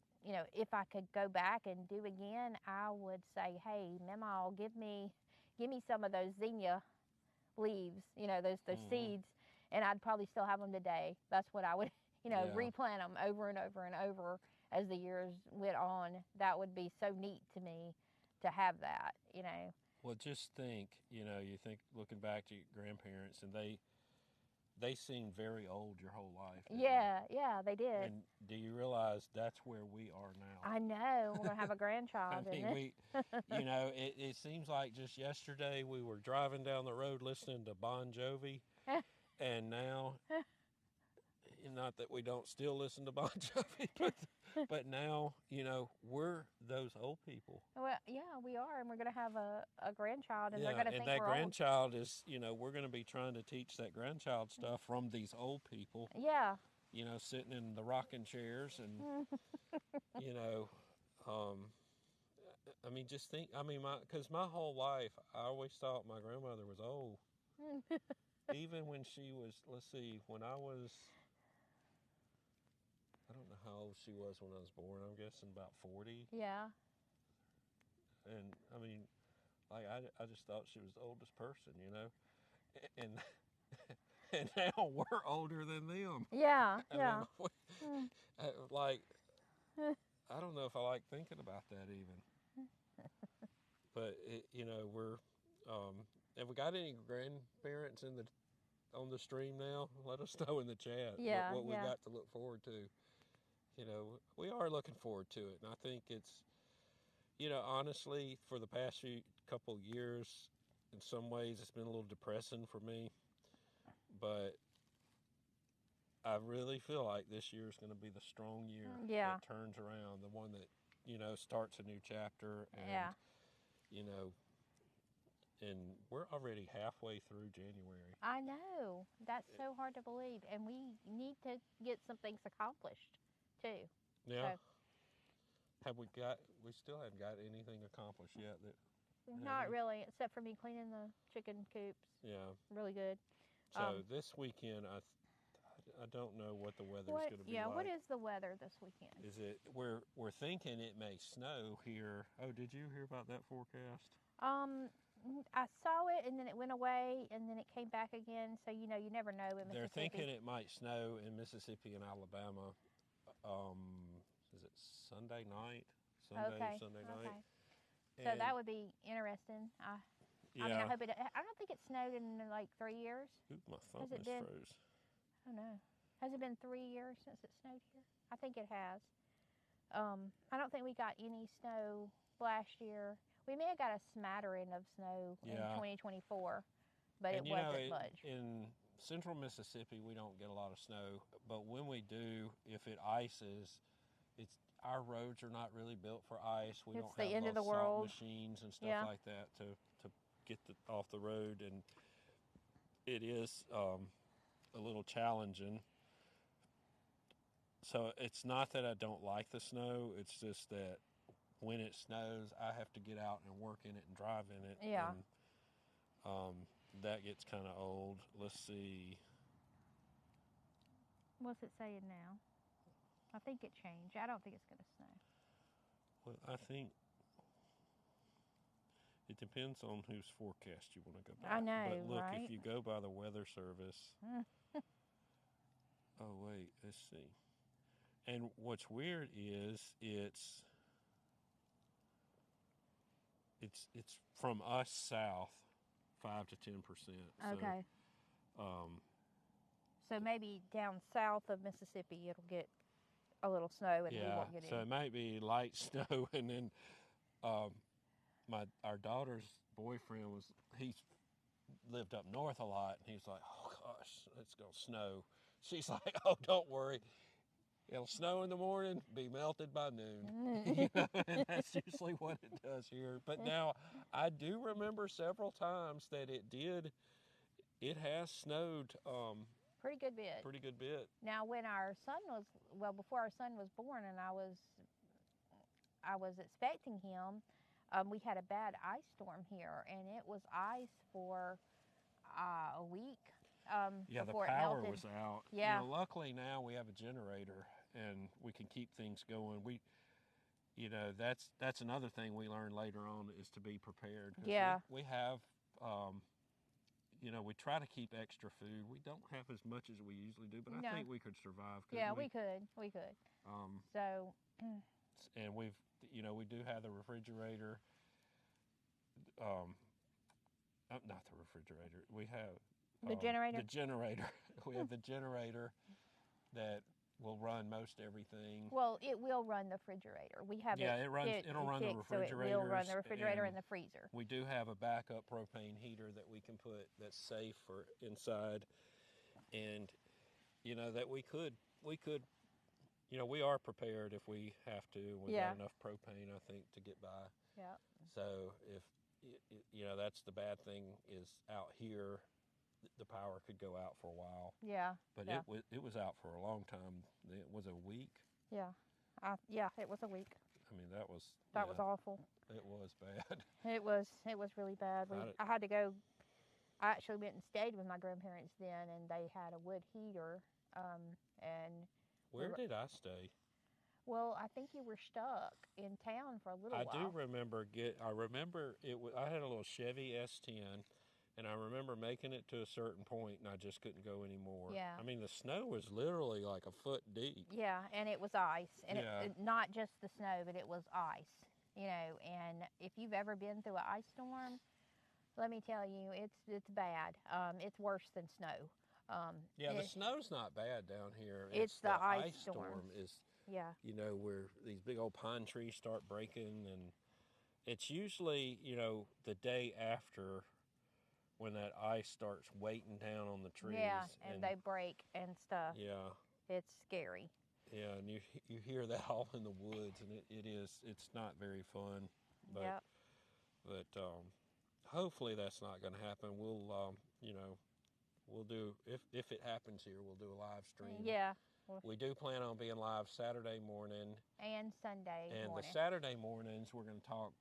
Speaker 1: if I could go back and do again, I would say, hey, Mama, give me some of those zinnia leaves, those seeds, and I'd probably still have them today. That's what I would, replant them over and over and over as the years went on. That would be so neat to me to have that,
Speaker 2: Well, just think, you think looking back to your grandparents, and they seemed very old your whole life.
Speaker 1: Yeah, they did.
Speaker 2: And do you realize that's where we are now?
Speaker 1: I know. We're going to have a grandchild.
Speaker 2: I mean, it seems like just yesterday we were driving down the road listening to Bon Jovi, and now, not that we don't still listen to Bon Jovi, but now, we're those old people.
Speaker 1: Well, yeah, we are, and we're going to have a grandchild, and they're going to think
Speaker 2: that
Speaker 1: we're
Speaker 2: grandchild old. Is, we're going to be trying to teach that grandchild stuff from these old people.
Speaker 1: Yeah.
Speaker 2: Sitting in the rocking chairs, and, I mean, just think, because my whole life, I always thought my grandmother was old. Even when she was, when I was, I don't know how old she was when I was born. I'm guessing about 40.
Speaker 1: Yeah.
Speaker 2: And I mean, I just thought she was the oldest person, and now we're older than them.
Speaker 1: Yeah.
Speaker 2: I mean, I don't know if I like thinking about that even. But we're. Have we got any grandparents on the stream now? Let us know in the chat what we got to look forward to. We are looking forward to it, and I think it's, honestly, for the past couple years, in some ways, it's been a little depressing for me, but I really feel like this year is going to be the strong year that turns around, the one that, starts a new chapter, and, and we're already halfway through January.
Speaker 1: I know. That's so hard to believe, and we need to get some things accomplished, too.
Speaker 2: Yeah. So, we still haven't got anything accomplished yet.
Speaker 1: Not really, except for me cleaning the chicken coops.
Speaker 2: Yeah.
Speaker 1: Really good.
Speaker 2: So this weekend, I don't know what the weather's going to be like.
Speaker 1: What is the weather this weekend?
Speaker 2: Is it? We're thinking it may snow here. Oh, did you hear about that forecast?
Speaker 1: I saw it, and then it went away, and then it came back again. So you never know in
Speaker 2: They're
Speaker 1: Mississippi.
Speaker 2: thinking it might snow in Mississippi and Alabama. Is it Sunday night?
Speaker 1: Okay.
Speaker 2: Sunday
Speaker 1: Okay.
Speaker 2: night.
Speaker 1: So
Speaker 2: And
Speaker 1: that would be interesting. I mean, I
Speaker 2: yeah.
Speaker 1: hope it. I don't think it snowed in like 3 years.
Speaker 2: Ooh, my thumb
Speaker 1: Has it
Speaker 2: is
Speaker 1: been?
Speaker 2: froze.
Speaker 1: Oh no. Has it been 3 years since it snowed here? I think it has. I don't think we got any snow last year. We may have got a smattering of snow in 2024, but
Speaker 2: And
Speaker 1: it wasn't much.
Speaker 2: In central Mississippi, we don't get a lot of snow, but when we do, if it ices, our roads are not really built for ice. We
Speaker 1: It's
Speaker 2: don't
Speaker 1: the
Speaker 2: have
Speaker 1: end of
Speaker 2: those
Speaker 1: the
Speaker 2: salt
Speaker 1: world.
Speaker 2: machines and stuff like that to get off the road, and it is a little challenging. So it's not that I don't like the snow. It's just that when it snows, I have to get out and work in it and drive in it.
Speaker 1: Yeah.
Speaker 2: And that gets kind of old. Let's see.
Speaker 1: What's it saying now? I think it changed. I don't think it's going to snow.
Speaker 2: Well, I think it depends on whose forecast you want to go by.
Speaker 1: I know,
Speaker 2: but look,
Speaker 1: right?
Speaker 2: if you go by the Weather Service, oh wait, let's see. And what's weird is it's from us south, 5 to 10%.
Speaker 1: Okay.
Speaker 2: So,
Speaker 1: so maybe down south of Mississippi, it'll get a little snow, and we
Speaker 2: yeah.
Speaker 1: won't get
Speaker 2: So
Speaker 1: any.
Speaker 2: it might be light snow, and then our daughter's boyfriend he's lived up north a lot, and he's like, oh gosh, it's gonna snow. She's like, oh, don't worry. It'll snow in the morning, be melted by noon. And that's usually what it does here. But now, I do remember several times that it has snowed
Speaker 1: Pretty good bit.
Speaker 2: pretty good bit.
Speaker 1: Now, when before our son was born, and I was expecting him, we had a bad ice storm here, and it was ice for a week.
Speaker 2: Yeah,
Speaker 1: before
Speaker 2: the power
Speaker 1: it melted.
Speaker 2: was out.
Speaker 1: Yeah.
Speaker 2: Luckily now we have a generator and we can keep things going. That's another thing we learned later on is to be prepared.
Speaker 1: Yeah.
Speaker 2: We have, we try to keep extra food. We don't have as much as we usually do, but
Speaker 1: No.
Speaker 2: I think we could survive.
Speaker 1: Yeah, we could. So.
Speaker 2: And we do have the refrigerator. Not the refrigerator. We have
Speaker 1: The generator?
Speaker 2: The generator. We have the generator that will run most everything.
Speaker 1: Well, it will run the refrigerator. We have
Speaker 2: it'll run the refrigerator.
Speaker 1: So it will run the refrigerator and the freezer.
Speaker 2: We do have a backup propane heater that we can put that's safe for inside, and that we could. We are prepared if we have to. We've got enough propane, I think, to get by.
Speaker 1: Yeah.
Speaker 2: So if that's the bad thing is out here. The power could go out for a while.
Speaker 1: Yeah.
Speaker 2: But it was out for a long time. It was a week.
Speaker 1: Yeah. It was a week.
Speaker 2: I mean, that was
Speaker 1: awful.
Speaker 2: It was bad.
Speaker 1: It was really bad. I had to go. I actually went and stayed with my grandparents then, and they had a wood heater. And
Speaker 2: where did I stay?
Speaker 1: Well, I think you were stuck in town for a little while.
Speaker 2: I do remember I had a little Chevy S10. And I remember making it to a certain point, and I just couldn't go anymore.
Speaker 1: Yeah.
Speaker 2: I mean, the snow was literally like a foot deep.
Speaker 1: Yeah, and it was ice. And it not just the snow, but it was ice. And if you've ever been through an ice storm, let me tell you, it's bad. It's worse than snow.
Speaker 2: The snow's not bad down here.
Speaker 1: It's the ice
Speaker 2: storm is, where these big old pine trees start breaking, and it's usually, the day after when that ice starts weighting down on the trees.
Speaker 1: Yeah, and they break and stuff.
Speaker 2: Yeah.
Speaker 1: It's scary.
Speaker 2: Yeah, and you hear that all in the woods, and it's not very fun. But, hopefully that's not going to happen. We'll, we'll do, if it happens here, we'll do a live stream.
Speaker 1: Yeah.
Speaker 2: We do plan on being live Saturday morning.
Speaker 1: And Sunday morning.
Speaker 2: And the Saturday mornings, we're going to talk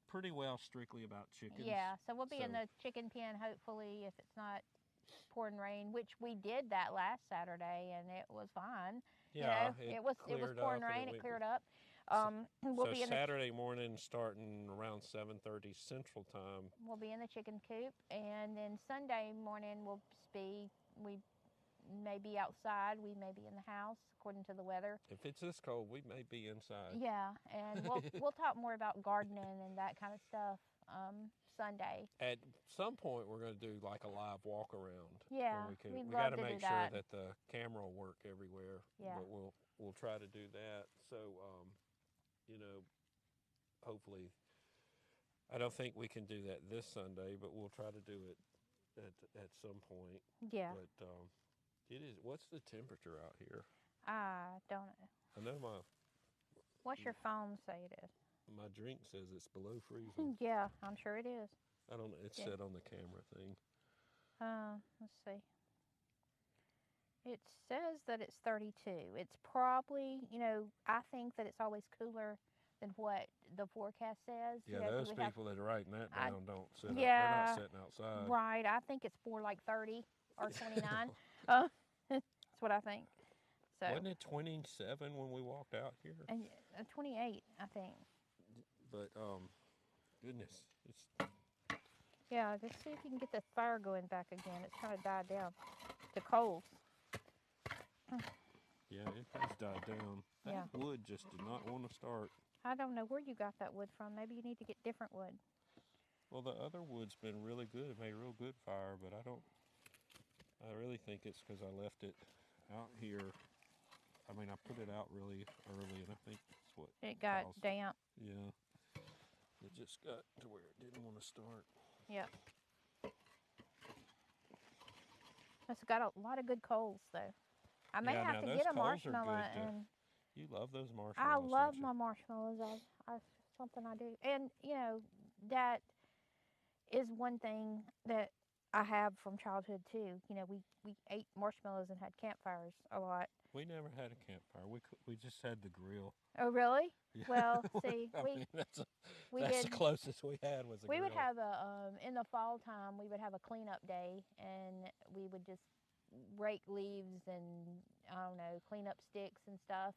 Speaker 2: pretty well strictly about chickens.
Speaker 1: Yeah, so we'll be in the chicken pen hopefully if it's not pouring rain, which we did that last Saturday and it was fine.
Speaker 2: Yeah,
Speaker 1: it was pouring rain. It cleared up. We'll
Speaker 2: So
Speaker 1: be in
Speaker 2: Saturday morning starting around 7:30 Central Time.
Speaker 1: we'll be in the chicken coop, and then Sunday morning we may be outside, we may be in the house according to the weather.
Speaker 2: If it's this cold, we may be inside.
Speaker 1: Yeah, and we'll talk more about gardening and that kind of stuff Sunday.
Speaker 2: At some point, we're going to do like a live walk around.
Speaker 1: Yeah,
Speaker 2: we
Speaker 1: we'd
Speaker 2: got
Speaker 1: love
Speaker 2: to
Speaker 1: to do
Speaker 2: make sure
Speaker 1: that.
Speaker 2: that the camera will work everywhere.
Speaker 1: Yeah.
Speaker 2: But we'll try to do that. So, you know, hopefully, I don't think we can do that this Sunday, but we'll try to do it at some point.
Speaker 1: Yeah.
Speaker 2: But it is. What's the temperature out here?
Speaker 1: I don't know.
Speaker 2: I know
Speaker 1: What's your phone say it is?
Speaker 2: my drink says it's below freezing.
Speaker 1: Yeah, I'm sure it is.
Speaker 2: I don't know. It's
Speaker 1: Yeah.
Speaker 2: set on the camera thing.
Speaker 1: Let's see. It says that it's 32. It's probably, I think that it's always cooler than what the forecast says.
Speaker 2: Yeah,
Speaker 1: 'cause
Speaker 2: those
Speaker 1: we have-
Speaker 2: people that are writing that down don't sit. They're
Speaker 1: Yeah.
Speaker 2: not sitting outside.
Speaker 1: Right, I think it's more like 30 or 29. That's what I think. So,
Speaker 2: Wasn't it 27 when we walked out here?
Speaker 1: and 28, I think.
Speaker 2: But goodness, it's
Speaker 1: Yeah, just see if you can get the fire going back again. It's kind of died down to coals.
Speaker 2: yeah, it has died down. That
Speaker 1: Yeah.
Speaker 2: wood just did not want to start.
Speaker 1: I don't know where you got that wood from. Maybe you need to get different wood.
Speaker 2: Well, the other wood's been really good. It made real good fire, but I really think it's because I left it out here. I mean, I put it out really early, and I think that's what
Speaker 1: It got
Speaker 2: caused it.
Speaker 1: damp.
Speaker 2: Yeah. It just got to where it didn't want to start.
Speaker 1: Yep. It's got a lot of good coals, though. I may
Speaker 2: Yeah,
Speaker 1: have
Speaker 2: now
Speaker 1: to
Speaker 2: those
Speaker 1: get a
Speaker 2: coals are
Speaker 1: marshmallow,
Speaker 2: good to-
Speaker 1: and
Speaker 2: You love those marshmallows.
Speaker 1: I love
Speaker 2: don't you?
Speaker 1: my marshmallows. I something I do, and that is one thing that I have from childhood too. We ate marshmallows and had campfires a lot.
Speaker 2: We never had a campfire. We just had the grill.
Speaker 1: Oh, really?
Speaker 2: Yeah.
Speaker 1: Well, see,
Speaker 2: I
Speaker 1: we
Speaker 2: mean, that's
Speaker 1: we
Speaker 2: the
Speaker 1: did.
Speaker 2: closest we had was a
Speaker 1: We
Speaker 2: grill.
Speaker 1: would have in the fall time, we would have a cleanup day, and we would just rake leaves and, I don't know, clean up sticks and stuff.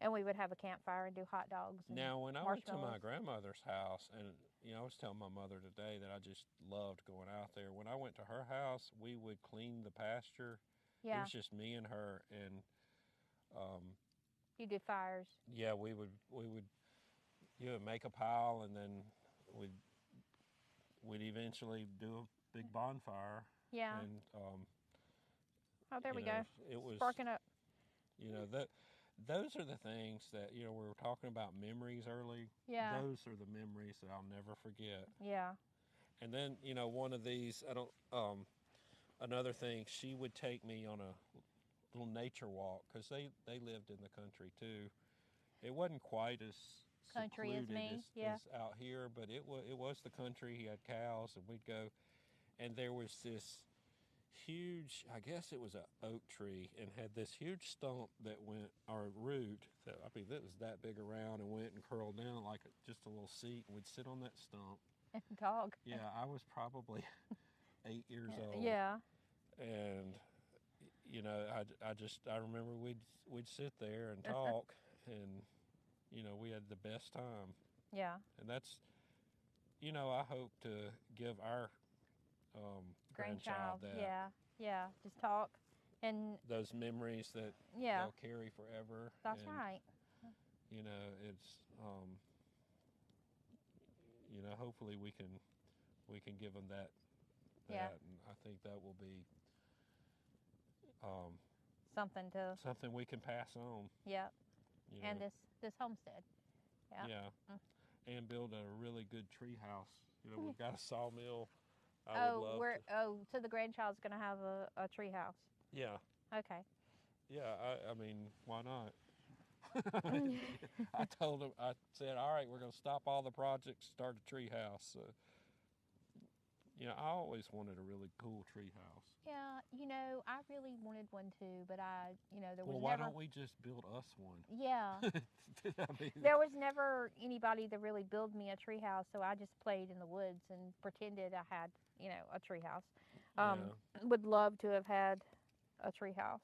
Speaker 1: And we would have a campfire and do hot dogs and
Speaker 2: Now, when I went to my
Speaker 1: marshmallows.
Speaker 2: grandmother's house, and I was telling my mother today that I just loved going out there. When I went to her house, we would clean the pasture. It
Speaker 1: Yeah,
Speaker 2: was just me and her, and
Speaker 1: you do fires.
Speaker 2: yeah, we would make a pile, and then we'd eventually do a big bonfire.
Speaker 1: Yeah.
Speaker 2: And
Speaker 1: Oh, there we
Speaker 2: you
Speaker 1: go.
Speaker 2: know, it was
Speaker 1: Sparking up.
Speaker 2: that. Those are the things that we were talking about memories early.
Speaker 1: Yeah.
Speaker 2: Those are the memories that I'll never forget.
Speaker 1: Yeah.
Speaker 2: And then one of these, another thing, she would take me on a little nature walk because they lived in the country too. It wasn't quite as
Speaker 1: Country as
Speaker 2: secluded
Speaker 1: me, yeah.
Speaker 2: as out here, but it was the country. He had cows, and we'd go, and there was this huge, I guess it was an oak tree, and had this huge stump that went, or root that that was that big around and went and curled down like just a little seat, and we'd sit on that stump.
Speaker 1: Dog.
Speaker 2: Yeah, I was probably 8 years old.
Speaker 1: Yeah.
Speaker 2: And I remember we'd sit there and talk, and we had the best time.
Speaker 1: Yeah.
Speaker 2: And that's I hope to give our grandchild that.
Speaker 1: Yeah. Just talk, and
Speaker 2: Those memories that
Speaker 1: yeah,
Speaker 2: they'll carry forever.
Speaker 1: that's
Speaker 2: and,
Speaker 1: right.
Speaker 2: It's hopefully we can give them that.
Speaker 1: Yeah.
Speaker 2: And I think that will be
Speaker 1: Something to
Speaker 2: something we can pass on.
Speaker 1: yeah,
Speaker 2: you know.
Speaker 1: and this homestead. Yeah.
Speaker 2: Yeah.
Speaker 1: Mm.
Speaker 2: And build a really good tree house. We've got a sawmill. I would love to.
Speaker 1: So the grandchild's gonna have a tree house.
Speaker 2: Yeah.
Speaker 1: Okay.
Speaker 2: Yeah. I mean, why not? I told him. I said, all right, we're going to stop all the projects, start a tree house. So, I always wanted a really cool tree house.
Speaker 1: Yeah, I really wanted one too, but there was
Speaker 2: Well, why
Speaker 1: never.
Speaker 2: don't we just build us one?
Speaker 1: Yeah.
Speaker 2: I mean,
Speaker 1: There was never anybody to really build me a tree house, so I just played in the woods and pretended I had, a tree house.
Speaker 2: yeah.
Speaker 1: Would love to have had a tree house.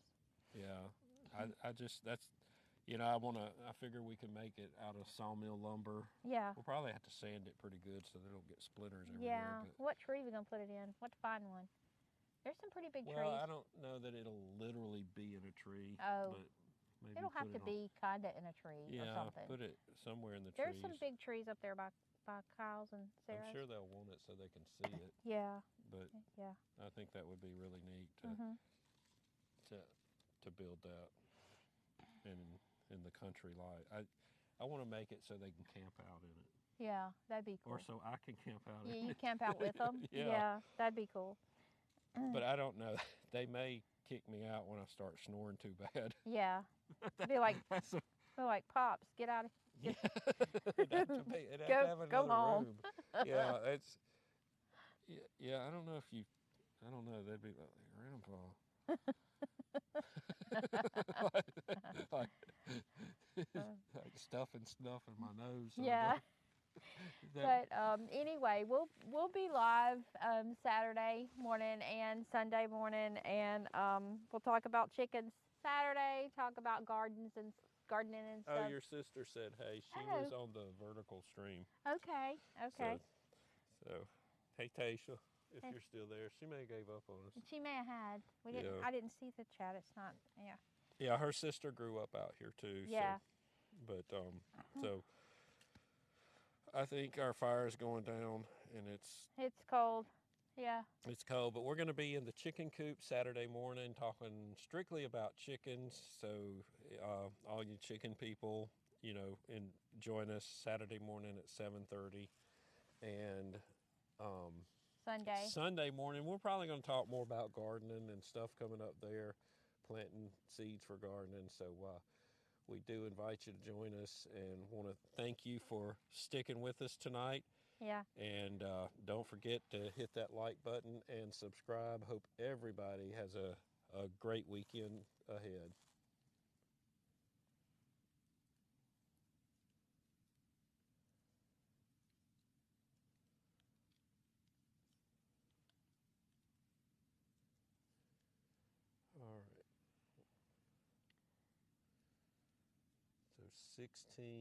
Speaker 2: Yeah. I just, that's, You know, I figure we can make it out of sawmill lumber.
Speaker 1: Yeah.
Speaker 2: We'll probably have to sand it pretty good so that it'll get splinters
Speaker 1: Yeah.
Speaker 2: everywhere.
Speaker 1: What tree we gonna put it in? What to find one? There's some pretty big
Speaker 2: Well,
Speaker 1: trees.
Speaker 2: I don't know that it'll literally be in a tree.
Speaker 1: Oh.
Speaker 2: But maybe
Speaker 1: It'll have to be kind of in a tree or
Speaker 2: Yeah,
Speaker 1: something.
Speaker 2: put it somewhere in the
Speaker 1: There's
Speaker 2: trees.
Speaker 1: some big trees up there by Kyle's and Sarah's.
Speaker 2: I'm sure they'll want it so they can see it.
Speaker 1: Yeah.
Speaker 2: But
Speaker 1: yeah.
Speaker 2: I think that would be really neat to build that in the country light. I want to make it so they can camp out in it.
Speaker 1: Yeah, that'd be cool.
Speaker 2: Or so I can camp out in it.
Speaker 1: Yeah, you camp out with them.
Speaker 2: Yeah,
Speaker 1: that'd be cool.
Speaker 2: But I don't know. They may kick me out when I start snoring too bad.
Speaker 1: Yeah, be like Pops, get out of
Speaker 2: here. It'd have to have
Speaker 1: go
Speaker 2: another
Speaker 1: home.
Speaker 2: room. Yeah, it's. Yeah, I don't know if you. I don't know. They'd be like, Grandpa. like stuffing snuff in my nose. So
Speaker 1: yeah. But anyway, we'll be live Saturday morning and Sunday morning, and we'll talk about chickens Saturday, talk about gardening and stuff.
Speaker 2: Oh, your sister said, hey, she was on the vertical stream.
Speaker 1: Okay.
Speaker 2: So hey, Tasha, if you're still there, she may have gave up on us.
Speaker 1: She may have had. We didn't.
Speaker 2: Yeah.
Speaker 1: I didn't see the chat. It's not. Yeah.
Speaker 2: Yeah, her sister grew up out here too.
Speaker 1: Yeah.
Speaker 2: So, but so I think our fire is going down, and
Speaker 1: it's cold. Yeah.
Speaker 2: It's cold, but we're going to be in the chicken coop Saturday morning talking strictly about chickens. So all you chicken people, you know, join us Saturday morning at 7:30, and Sunday morning we're probably going to talk more about gardening and stuff coming up there, planting seeds for gardening. So we do invite you to join us, and want to thank you for sticking with us tonight.
Speaker 1: Yeah.
Speaker 2: And don't forget to hit that like button and subscribe. Hope everybody has a great weekend ahead. All right. So 16.